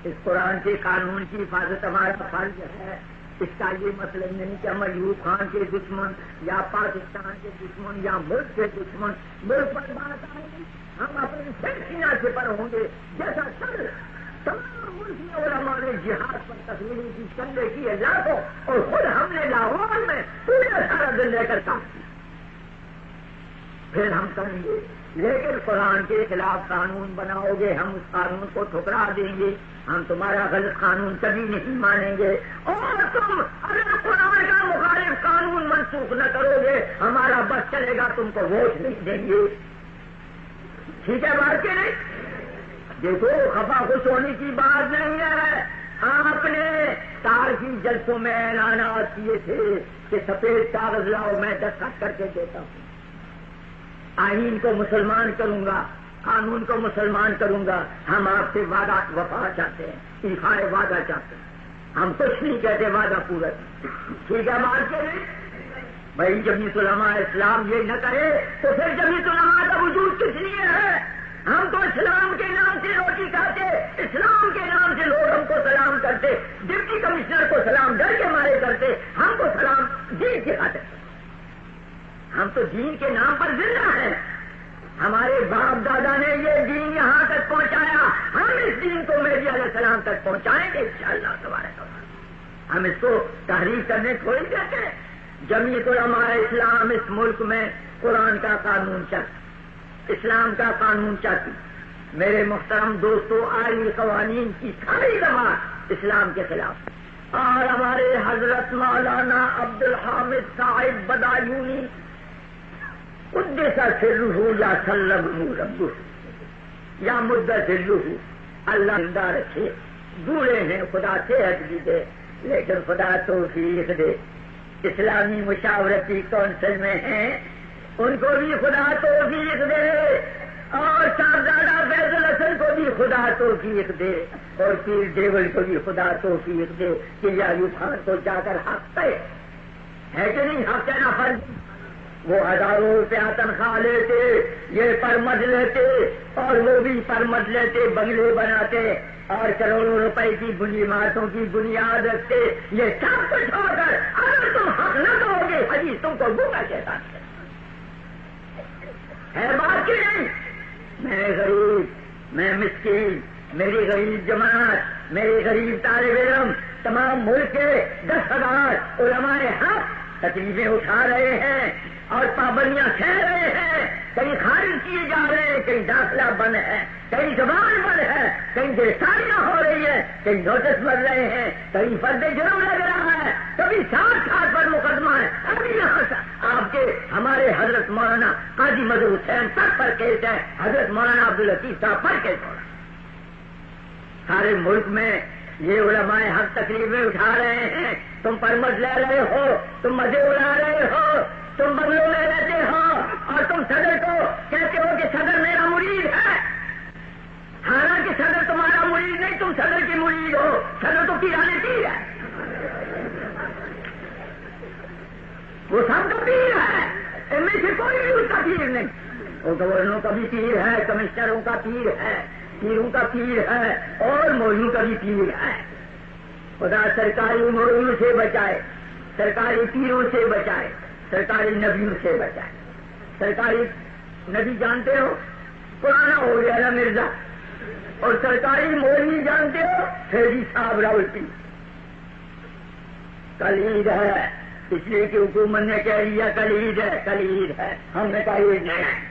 اس قرآن کے قانون کی حفاظت ہمارا فرض ہے. اس کا یہ مطلب نہیں کہ ہم ایوب خان کے دشمن یا پاکستان کے دشمن یا ملک کے دشمن. ملک پر بات آئے گی ہم اپنے سینہ سے پر ہوں گے. جیسا کل تمام ملک میں علماء نے جہاد پر تقریری کی چندے کی ہے لاکھوں، اور خود ہم نے لاہور میں پورے 18 دن لے کر کام کیا. پھر ہم کریں گے، لیکن قرآن کے خلاف قانون بناؤ گے ہم اس قانون کو ٹھکرا دیں گے. ہم تمہارا غلط قانون کبھی نہیں مانیں گے. اور تم اگر قرآن کا مخالف قانون منسوخ نہ کرو گے ہمارا بس چلے گا، تم کو ووٹ نہیں دیں گے. ٹھیک ہے بات کے نہیں. دیکھو خفا خوش ہونے کی بات نہیں ہے. آپ نے تار کی جلسوں میں اعلانات کیے تھے کہ سفید کاغذ لاؤ میں دستخط کر کے دیتا ہوں، آئین کو مسلمان کروں گا، قانون کو مسلمان کروں گا. ہم آپ سے وعدہ وفا چاہتے ہیں، ایفائے وعدہ چاہتے ہیں. ہم کچھ نہیں کہتے، وعدہ پورا. ٹھیک ہے بات کے نہیں. بھائی جمعیت علماء اسلام یہ نہ کرے تو پھر جمعیت علماء کا وجود کس لیے ہے؟ ہم تو اسلام کے نام سے روٹی کھاتے، اسلام کے نام سے لوگ ہم کو سلام کرتے، ڈپٹی کمشنر کو سلام ڈر کے مارے کرتے، ہم کو سلام دین کی خاطر۔ ہم تو دین کے نام پر زندہ ہیں، ہمارے باپ دادا نے یہ دین یہاں تک پہنچایا، ہم اس دین کو مہدی علیہ السلام تک پہنچائیں گے انشاءاللہ تبارک و تعالی۔ ہم اس کو تحریف کرنے تھوڑی دیتے ہیں۔ جمعیت علماء اسلام اس ملک میں قرآن کا قانون چاہتی، اسلام کا قانون چاہتی۔ میرے محترم دوستو، آئینی قوانین کی ساری جماعت اسلام کے خلاف، اور ہمارے حضرت مولانا عبدالحامد صاحب بدایونی قدس سرہ یا سلمہ ربہ یا مدت سرہ، اللہ زندہ رکھے، بوڑھے ہیں، خدا صحت بھی دے، لیکن خدا توفیق دے۔ اسلامی مشاورتی کونسل میں ہیں، ان کو بھی خدا توفیق دے، اور صاحبزادہ فیضل حسن کو بھی خدا توفیق دے، اور پیر دیول کو بھی خدا توفیق دے کہ یعقوب خان کو جا کر حق پہ ہے کہ نہیں، حق کہنا فرض۔ وہ ہزاروں روپیہ تنخواہ لیتے، یہ پرمد لیتے، اور وہ بھی پرمد لیتے، بنگلے بناتے، اور کروڑوں روپے کی بنی عمارتوں کی بنیاد رکھتے۔ یہ سب کچھ ہو کر اگر تم حق نہ دو گے، حدیث تم کو گناہ شیطان ہے بات کی نہیں۔ میں غریب، میں مسکین، میری غریب جماعت، میری غریب طالب علم، تمام ملک کے 10,000 علماء حق تکلیفیں اٹھا رہے ہیں اور پابندیاں سہ رہے ہیں، کہیں خارج کیے جا رہے ہیں، کہیں داخلہ بند ہے، کہیں زبان بند ہے، کہیں گرفتاریاں ہو رہی ہیں، کہیں نوٹس مل رہے ہیں، کہیں فرد جرم لگ رہا ہے، کبھی 60 پر مقدمہ ہے۔ ابھی یہاں سے آپ کے ہمارے حضرت مولانا قاضی مظہر حسین تک پر کیس ہے، حضرت مولانا عبداللطیف صاحب پر کیس ہو رہا ہے۔ سارے ملک میں یہ علماء حق تکلیفیں اٹھا رہے ہیں، تم پرمد لے رہے ہو، تم مزے اڑا رہے ہو، تم بنگلوں میں رہتے ہو، اور تم صدر کو کہتے ہو کہ صدر میرا مرید ہے، حالانکہ صدر تمہارا مرید نہیں، تم صدر کی مرید ہو، صدر تو پیرانے پیر ہے، وہ سب کا پیر ہے، ان میں سے کوئی بھی اس کا پیر نہیں۔ وہ گورنروں کا بھی پیر ہے، کمشنروں کا پیر ہے، پیروں کا پیر ہے، اور مولویوں کا بھی پیر ہے۔ خدا سرکاری مولویوں سے بچائے، سرکاری پیروں سے بچائے، سرکاری نبیوں سے بچائے۔ سرکاری نبی جانتے ہو پرانا ہو گیا نا مرزا، اور سرکاری مولوی جانتے ہو فیضی صاحب راولپی۔ کل عید ہے، اس لیے کہ حکومت نے کہہ دیا کل عید ہے، کل عید ہے، ہم نے کہا عید نہیں ہے۔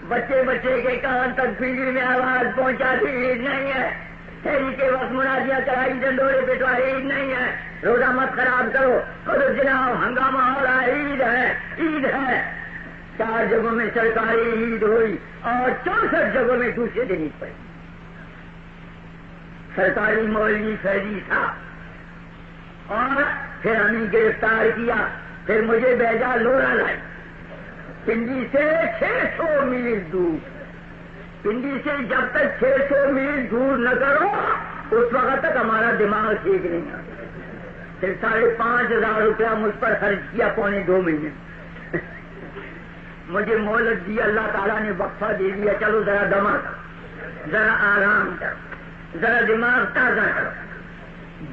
بچے بچے کے کان تک بجلی میں آواز پہنچاتی عید نہیں ہے، شہری کے وقت منادیاں کرائی، ڈنڈورے پٹوائے، عید نہیں ہے، روزہ مت خراب کرو، خود جناب ہنگامہ ہو رہا ہے، عید ہے، عید ہے۔ 4 جگہوں میں سرکاری عید ہوئی اور 64 جگہوں میں دوسرے دن عید پڑی۔ سرکاری مولوی فیضی تھا، اور پھر ہمیں گرفتار کیا، پھر مجھے بھیجا لورا لائی، پنڈی سے 600 میل دور۔ پنڈی سے جب تک 600 میل دور نہ کرو اس وقت تک ہمارا دماغ ٹھیک نہیں آتا۔ پھر 5,500 روپیہ مجھ پر خرچ کیا، 2.25 مہینے مجھے مہلت دی، اللہ تعالیٰ نے وقفہ دے دیا، چلو ذرا دما کرو، ذرا آرام کرو، ذرا دماغ تازہ کرو۔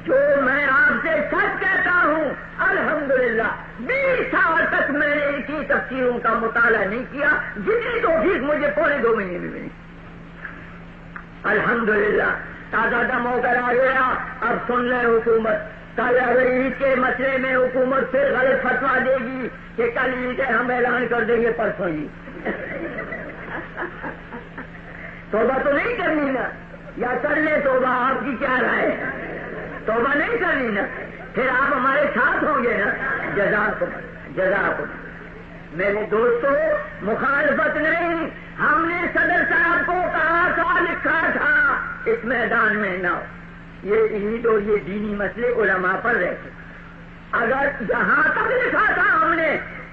جو میں آپ سے سچ کہتا ہوں، الحمدللہ 20 سال تک میں نے ان کی تفسیروں کا مطالعہ نہیں کیا، جتنی توفیق مجھے 2.25 مہینے میں ملی۔ الحمدللہ تازہ دم ہو کر آ گیا۔ اب سن لیں حکومت، کل اگر عید کے مسئلے میں حکومت پھر غلط فتوا دے گی کہ کل عید ہے، ہم اعلان کر دیں گے پرسوں ہی۔ توبہ تو نہیں کرنی نا، یا کر لیں توبہ؟ آپ کی کیا رائے ہے؟ توبہ نہیں کرنی نا، پھر آپ ہمارے ساتھ ہوں گے نا۔ جزاکم۔ میرے دوستو، مخالفت نہیں، ہم نے صدر صاحب کو کہا تھا، لکھا تھا اس میدان میں نہ ہو، یہ عید اور یہ دینی مسئلے علماء پر رہتے۔ اگر جہاں تک لکھا تھا ہم نے،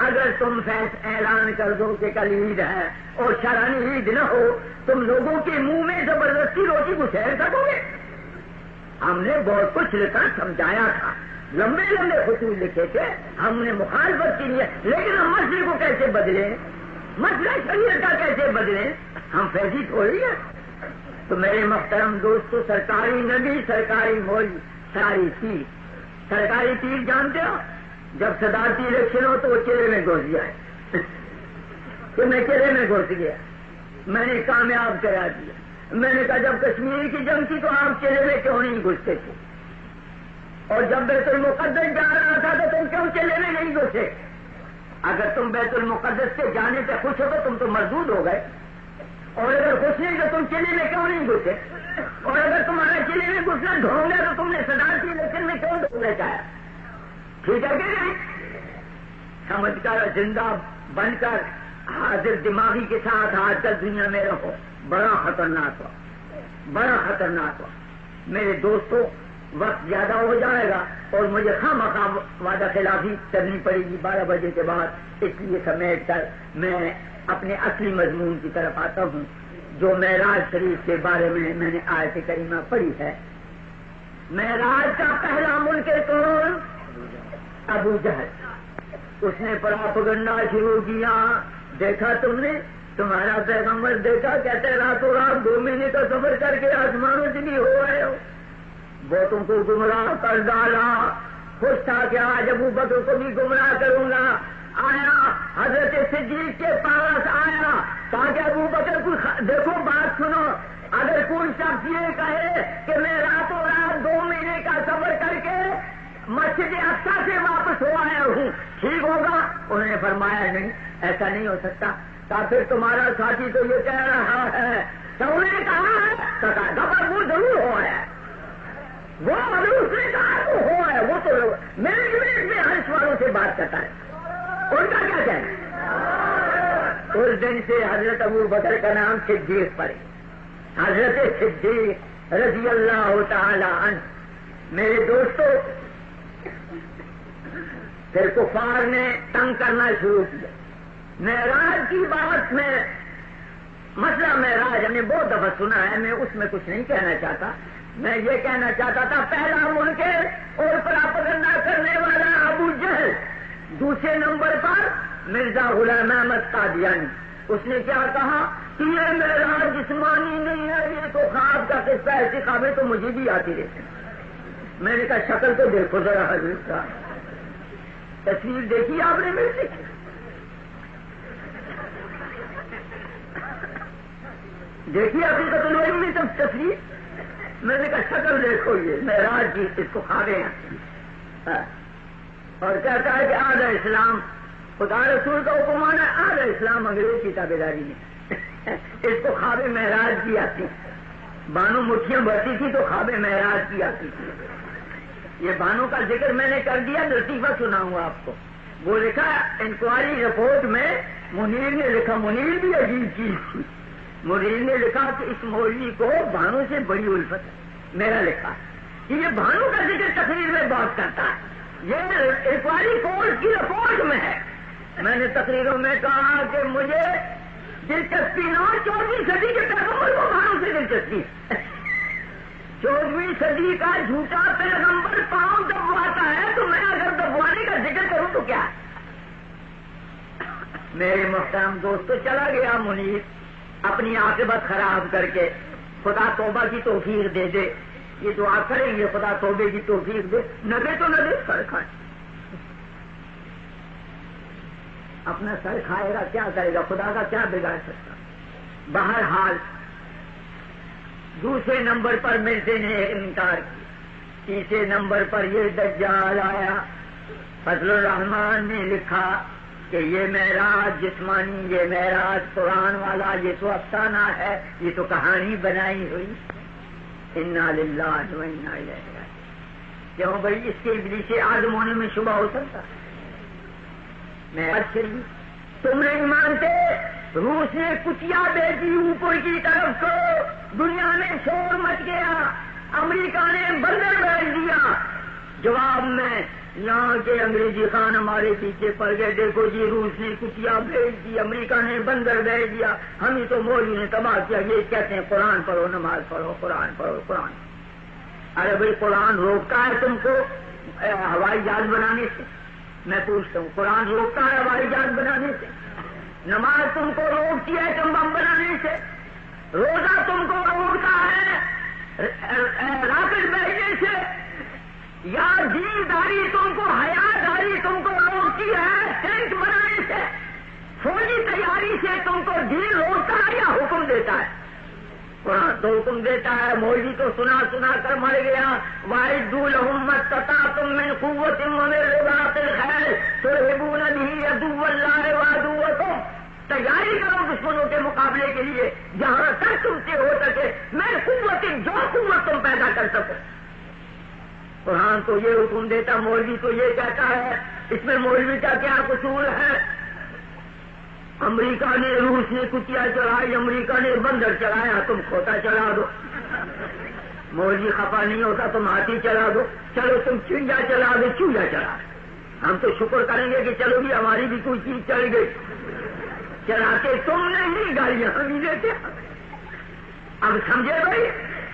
اگر تم اعلان کر دو کہ کل عید ہے اور شرعی عید نہ ہو، تم لوگوں کے منہ میں زبردستی روٹی گسیر سکو گے؟ ہم نے بہت کچھ لکھا، سمجھایا تھا، لمبے لمبے خطوط لکھے تھے، ہم نے مخالفت کی ہے، لیکن ہم مسئلے کو کیسے بدلیں؟ مسئلہ شریعت کا کیسے بدلے؟ ہم فیضی تھوڑی ہیں. تو میرے محترم دوستو، سرکاری نبی، سرکاری مولوی، سرکاری پیر جانتے ہو؟ جب صدارتی الیکشن ہو تو وہ چہرے میں گھس جائے کہ میں چہرے میں گھس گیا، میں نے کامیاب کرا دیا. میں نے کہا جب کشمیر کی جنگ تھی تو آپ چہرے میں کیوں نہیں گھستے تھے؟ اور جب بیت المقدس جا رہا تھا تو تم کیوں چہرے میں نہیں گھسے؟ اگر تم بیت المقدس سے جانے سے خوش ہو تو تم تو مردود ہو گئے، اور اگر خوش نہیں تو تم چلے میں کیوں نہیں گھسے؟ اور اگر تمہارا چلے میں گھسنا ڈھونگ ہے تو تم نے صدارتی الیکشن میں کیوں ڈھونگنا چاہا؟ ٹھیک ہے کہ نہیں؟ سمجھ کر زندہ بن کر حاضر دماغی کے ساتھ آج کل دنیا میں رہو. بڑا خطرناک ہو، بڑا خطرناک ہو. میرے دوستوں، وقت زیادہ ہو جائے گا اور مجھے خواہ وعدہ خلافی کرنی پڑے گی 12 بجے کے بعد، اس لیے سمیٹ کر میں اپنے اصلی مضمون کی طرف آتا ہوں جو معراج شریف کے بارے میں نے آیت کریمہ پڑھی ہے. معراج کا پہلا منکر کون؟ ابو جہل. اس نے پروپیگنڈا شروع کیا. دیکھا تم نے؟ تمہارا پیغمبر دیکھا؟ کہتے راتوں رات 2 مہینے کا سفر کر کے آسمانوں سے بھی ہو آئے ہو. بہتوں کو گمراہ کر ڈالا. خوش تھا کہ آج ابو بکر کو بھی گمراہ کروں گا. آیا حضرت صدیق کے پاس آیا تاکہ ابو بکر کو دیکھو بات سنو، اگر کوئی شخص یہ کہے کہ میں راتوں رات 2 مہینے کا سفر کر کے مسجد اقصی سے واپس ہو آیا ہوں، ٹھیک ہوگا؟ انہوں نے فرمایا نہیں، ایسا نہیں ہو سکتا. پھر تمہارا ساتھی تو یہ کہہ رہا ہے. تو انہوں نے کہا ہے وہ ضرور ہو آیا، وہ مگر اس نے کہا وہ ہو آیا، وہ تو مینجمنٹ میں ہر والوں سے بات کرتا ہے. ان کا کیا کہنا ہے؟ اس دن سے حضرت ابو بکر کا نام صدیق پڑے. حضرت صدیق رضی اللہ تعالی عنہ. میرے دوستو، پھر کفار نے تنگ کرنا شروع کیا. معراج کی بات میں، مسئلہ معراج ہم نے بہت دفعہ سنا ہے، میں اس میں کچھ نہیں کہنا چاہتا. میں یہ کہنا چاہتا تھا پہلا منکر اور پروپیگنڈا کرنے والا ابو جہل. دوسرے نمبر پر مرزا غلام احمد قادیانی. اس نے کیا کہا کہ یہ معراج جسمانی نہیں ہے، یہ تو خواب کا قصہ ہے. ایسی خوابیں تو مجھے بھی آتی رہتی. میں نے کہا شکل تو دیکھو ذرا حضرت کا، تصویر دیکھی آپ نے میری؟ دیکھی حقیقت الوحی میں سب تصویر؟ میں نے کہا شکل دیکھو، یہ معراج کی اس کو خوابیں ہیں. اور کہتا ہے کہ آدھا اسلام خدا رسول کا حکم مانا، آدھا اسلام انگریز کی تابعداری میں. اس کو خواب معراج کی آتی. بانو مٹھیاں بھرتی تھی تو خواب معراج کی آتی تھی. یہ بانو کا ذکر میں نے کر دیا، لطیفہ سناؤں گا آپ کو. وہ لکھا انکوائری رپورٹ میں، منیر نے لکھا. منیر بھی عجیب چیز تھی. منیر نے لکھا کہ اس مولوی کو بانو سے بڑی الفت ہے. میرا لکھا کہ یہ بانو کا ذکر تقریر میں بات کرتا ہے. یہ انکوائری کورٹ کی رپورٹ میں ہے. میں نے تقریروں میں کہا کہ مجھے دلچسپی نہ ہو 14ویں صدی کے پیغمبر کو بانو سے دلچسپی. 14ویں صدی کا جھوٹا پیغمبر پاؤں دبواتا ہے تو میں اگر دبوانے کا ذکر کروں تو کیا؟ میرے محترم دوستو، چلا گیا منیر اپنی عاقبت خراب کر کے. خدا توبہ کی توفیق دے دے. یہ دعا کریں گے خدا توبے کی توفیق دے. نہ دے تو نہ دے، سر کھائے. اپنا سر کھائے گا، کیا کرے گا؟ خدا کا کیا بگاڑ سکتا؟ بہرحال دوسرے نمبر پر مرزے نے انکار کی. تیسرے نمبر پر یہ دجال آیا. فضل الرحمان نے لکھا کہ یہ معراج جسمانی، یہ معراج قرآن والا، یہ تو افسانہ ہے، یہ تو کہانی بنائی ہوئی. انا للہ و انا الیہ راجعون. کیوں بھائی؟ اس کے ابلیس آدم ہونے میں شبہ ہو سکتا؟ معراج شریف تم نہیں مانتے. روس نے کچیا بیچی اوپر کی طرف کو، دنیا میں شور مچ گیا. امریکہ نے بندر بھیج دیا. جواب میں یہاں کے انگریزی خان ہمارے پیچھے پڑ گئے. دیکھو جی، روس نے کچیا بھیج دی، امریکہ نے بندر بھیج دیا، ہم ہی تو مولوی نے تباہ کیا. یہ کہتے ہیں قرآن پڑھو، نماز پڑھو، قرآن پڑھو، قرآن. ارے بھائی، قرآن روکتا ہے تم کو ہوائی جہاز بنانے سے؟ میں پوچھتا ہوں، قرآن روکتا ہے ہوائی جہاز بنانے سے؟ نماز تم کو روکتی ہے تم بم بنانے سے، روزہ تم کو روکتا ہے راکٹ بھیجنے سے، یا دینداری تم کو، حیاداری تم کو روکتی ہے ٹینٹ بنانے سے، فوجی تیاری سے تم کو دین روکتا ہے یا حکم دیتا ہے؟ قرآن تو حکم دیتا ہے، مولوی تو سنا سنا کر مر گیا، وَأَعِدُّوا لَهُم مَّا اسْتَطَعْتُم مِّن قُوَّةٍ وَمِن رِّبَاطِ الْخَيْلِ تُرْهِبُونَ بِهِ عَدُوَّ اللَّهِ وَعَدُوَّكُمْ، تیاری کرو دشمنوں کے مقابلے کے لیے جہاں تک تم سے ہو سکے، میں قوت، جو قوت تم پیدا کر سکو۔ قرآن تو یہ حکم دیتا، مولوی تو یہ کہتا ہے، اس میں مولوی کا کیا قصور ہے؟ امریکہ نے، روس نے کتیا چڑھائی، امریکہ نے بندر چڑھایا، تم کھوتا چلا دو۔ مولوی خفا نہیں ہوتا، تم ہاتھی چلا دو، چلو تم چڑیا چلا دو، چوہا چلا دو، ہم تو شکر کریں گے کہ چلو بھی ہماری بھی کوئی چیز چڑھ گئی، چلاتے تم نہیں، گاڑیاں ہم ہی دیتے۔ اب سمجھے بھائی،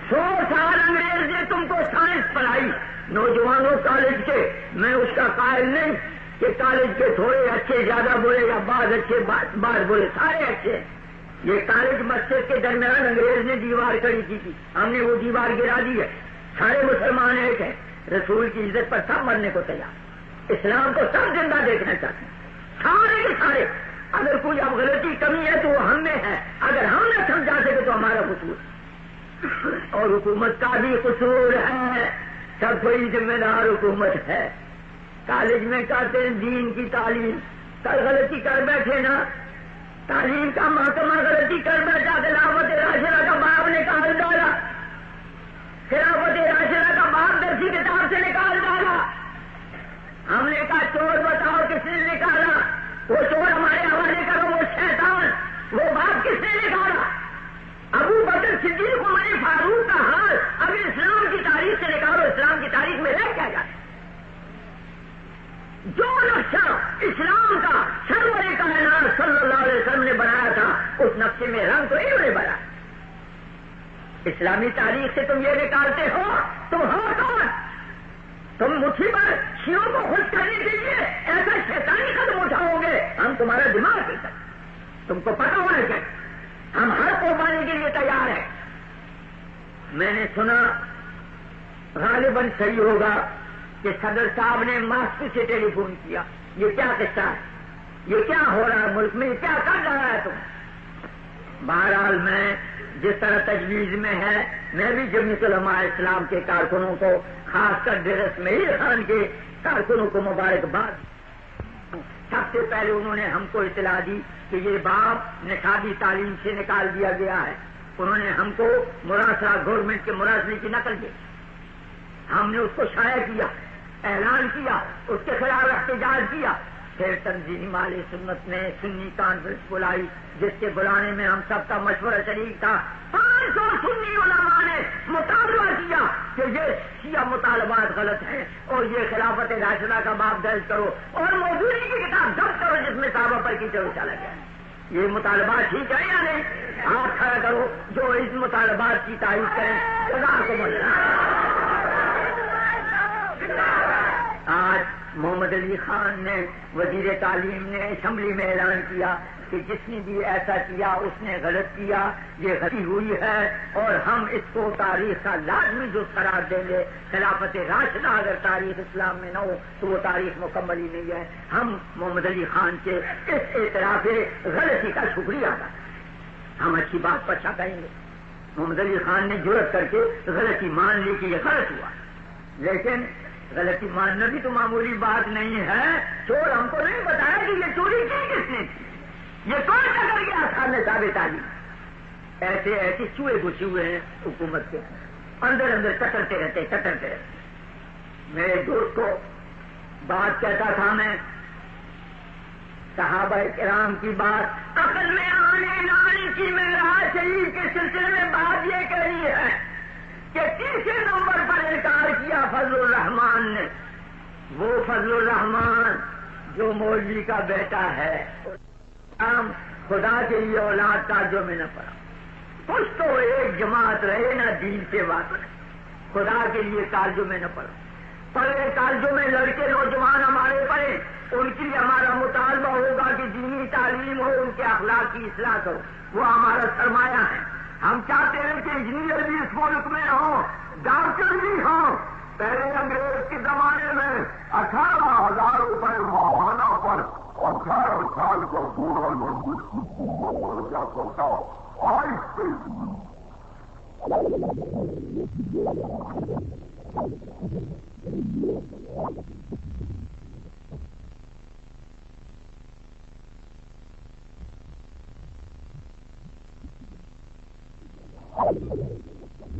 100 سال انگریز نے تم کو سائنس پڑھائی، نوجوانوں کالج کے، میں اس کا قائل نہیں کہ کالج کے تھوڑے اچھے زیادہ بولے یا بعض اچھے بعض بولے، سارے اچھے۔ یہ کالج مسجد کے درمیان انگریز نے دیوار کھڑی کی تھی، ہم نے وہ دیوار گرا دی ہے، سارے مسلمان ایک ہیں، رسول کی عزت پر سب مرنے کو تیار، اسلام کو سب زندہ دیکھنا چاہتے ہیں، سارے کے سارے۔ اگر کوئی اب غلطی کمی ہے تو وہ ہم میں ہے، اگر ہم نہ سمجھا سکے تو ہمارا قصور، اور حکومت کا بھی قصور ہے، سب کوئی ذمہ دار حکومت ہے۔ کالج میں کہتے ہیں دین کی تعلیم، کل غلطی کر بیٹھے نا، تعلیم کا محکمہ غلطی کر بیٹھا، خلافت راشدہ کا باپ نکال ڈالا، خلافت راشدہ کا باپ درسی کتاب سے نکال ڈالا۔ ہم نے کہا چور بتاؤ کس نے نکالا، وہ چور ہمارے حوالے کرو، وہ شیطان، وہ باپ کس نے نکالا؟ ابو بکر صدیق عمر فاروق کا حال اگر اسلام کی تاریخ سے نکالو، اسلام کی تاریخ میں رہ کیا جاتا؟ جو نقشہ اسلام کا سرور کائنات صلی اللہ علیہ وسلم نے بنایا تھا، اس نقشے میں رنگ تو انہوں نے بنا۔ اسلامی تاریخ سے تم یہ نکالتے ہو، تم ہو کون؟ تم مٹھی پر شیعوں کو خوش کرنے کے لیے ایسا شیطانی قدم اٹھاؤ گے، ہم تمہارا دماغ پہ کر، تم کو پتا ہونا چاہیے، ہم ہر قربانی کے لیے تیار ہیں۔ میں نے سنا غالباً صحیح ہوگا کہ صدر صاحب نے ماسکو سے ٹیلی فون کیا، یہ کیا قصہ ہے، یہ کیا ہو رہا ہے ملک میں، یہ کیا کر رہا ہے تم؟ بہرحال میں جس طرح تجویز میں ہے، میں بھی جمعیت علماء اسلام کے کارکنوں کو، خاص کر ڈیر اسماعیل خان کے کارکنوں کو مبارکباد۔ سب سے پہلے انہوں نے ہم کو اطلاع دی کہ یہ باپ نصابی تعلیم سے نکال دیا گیا ہے، انہوں نے ہم کو مراسلہ گورنمنٹ کے مراسلے کی نقل دی، ہم نے اس کو شائع کیا، اعلان کیا، اس کے خلاف احتجاج کیا۔ پھر تنظیم اہل سنت نے سنی کانفرنس بلائی، جس کے بلانے میں ہم سب کا مشورہ شریک تھا۔ 500 سنی علماء نے مطالبہ کیا کہ یہ شیعہ مطالبات غلط ہیں اور یہ خلافت راشدہ کا باب درج کرو اور موجودی کی کتاب ضبط کرو جس میں صحابہ پر کیچڑ اچھالا گیا۔ یہ مطالبات ٹھیک ہے یا نہیں؟ ہاتھ کھڑا کرو جو اس مطالبات کی تائید کریں۔ جزاکم اللہ۔ آج محمد علی خان نے، وزیر تعلیم نے اسمبلی میں اعلان کیا کہ جس نے بھی ایسا کیا اس نے غلط کیا، یہ غلطی ہوئی ہے اور ہم اس کو تاریخ کا لازمی جز قرار دیں گے۔ خلافت راشدہ اگر تاریخ اسلام میں نہ ہو تو وہ تاریخ مکمل ہی نہیں ہے۔ ہم محمد علی خان کے اس اعتراف غلطی کا شکریہ ادا کریں، ہم اچھی بات پر اچھا کہیں گے۔ محمد علی خان نے جرأت کر کے غلطی مان لی کہ یہ غلط ہوا، لیکن غلطی ماننا بھی تو معمولی بات نہیں ہے۔ چور ہم کو نہیں بتایا کہ یہ چوری کی کس نے تھی، یہ کون سا کر گیا تھا نصاب تعلیم۔ ایسے ایسے چوہے گھسے ہوئے ہیں حکومت کے اندر، اندر کترتے رہتے۔ میرے دوست کو بات کہتا تھا میں، صحابہ کرام کی بات عقل میں آنے نہ آنے کی معراج شریف کے سلسلے میں بات یہ کہی ہے کہ تیسرے نمبر پر انکار کیا فضل الرحمان نے، وہ فضل الرحمان جو مولوی کا بیٹا ہے، خدا کے لیے اولاد تاجوں میں نہ پڑا، کچھ تو ایک جماعت رہے نہ دین سے بات رہے، خدا کے لیے کالجوں میں نہ پڑا، پڑھے کالجوں میں لڑکے نوجوان ہمارے پڑھے، ان کے لیے ہمارا مطالبہ ہوگا کہ دینی تعلیم تعلیم ہو، ان کے اخلاق کی اصلاح کرو، وہ ہمارا سرمایہ ہے۔ ہم چاہتے ہیں کہ انجینئر بھی اس ملک میں ہوں، ڈاکٹر بھی ہوں۔ پہلے انگریز کے زمانے میں 18,000 روپئے ماہانہ پر 18 سال کا پورا کیا کرتا آج سے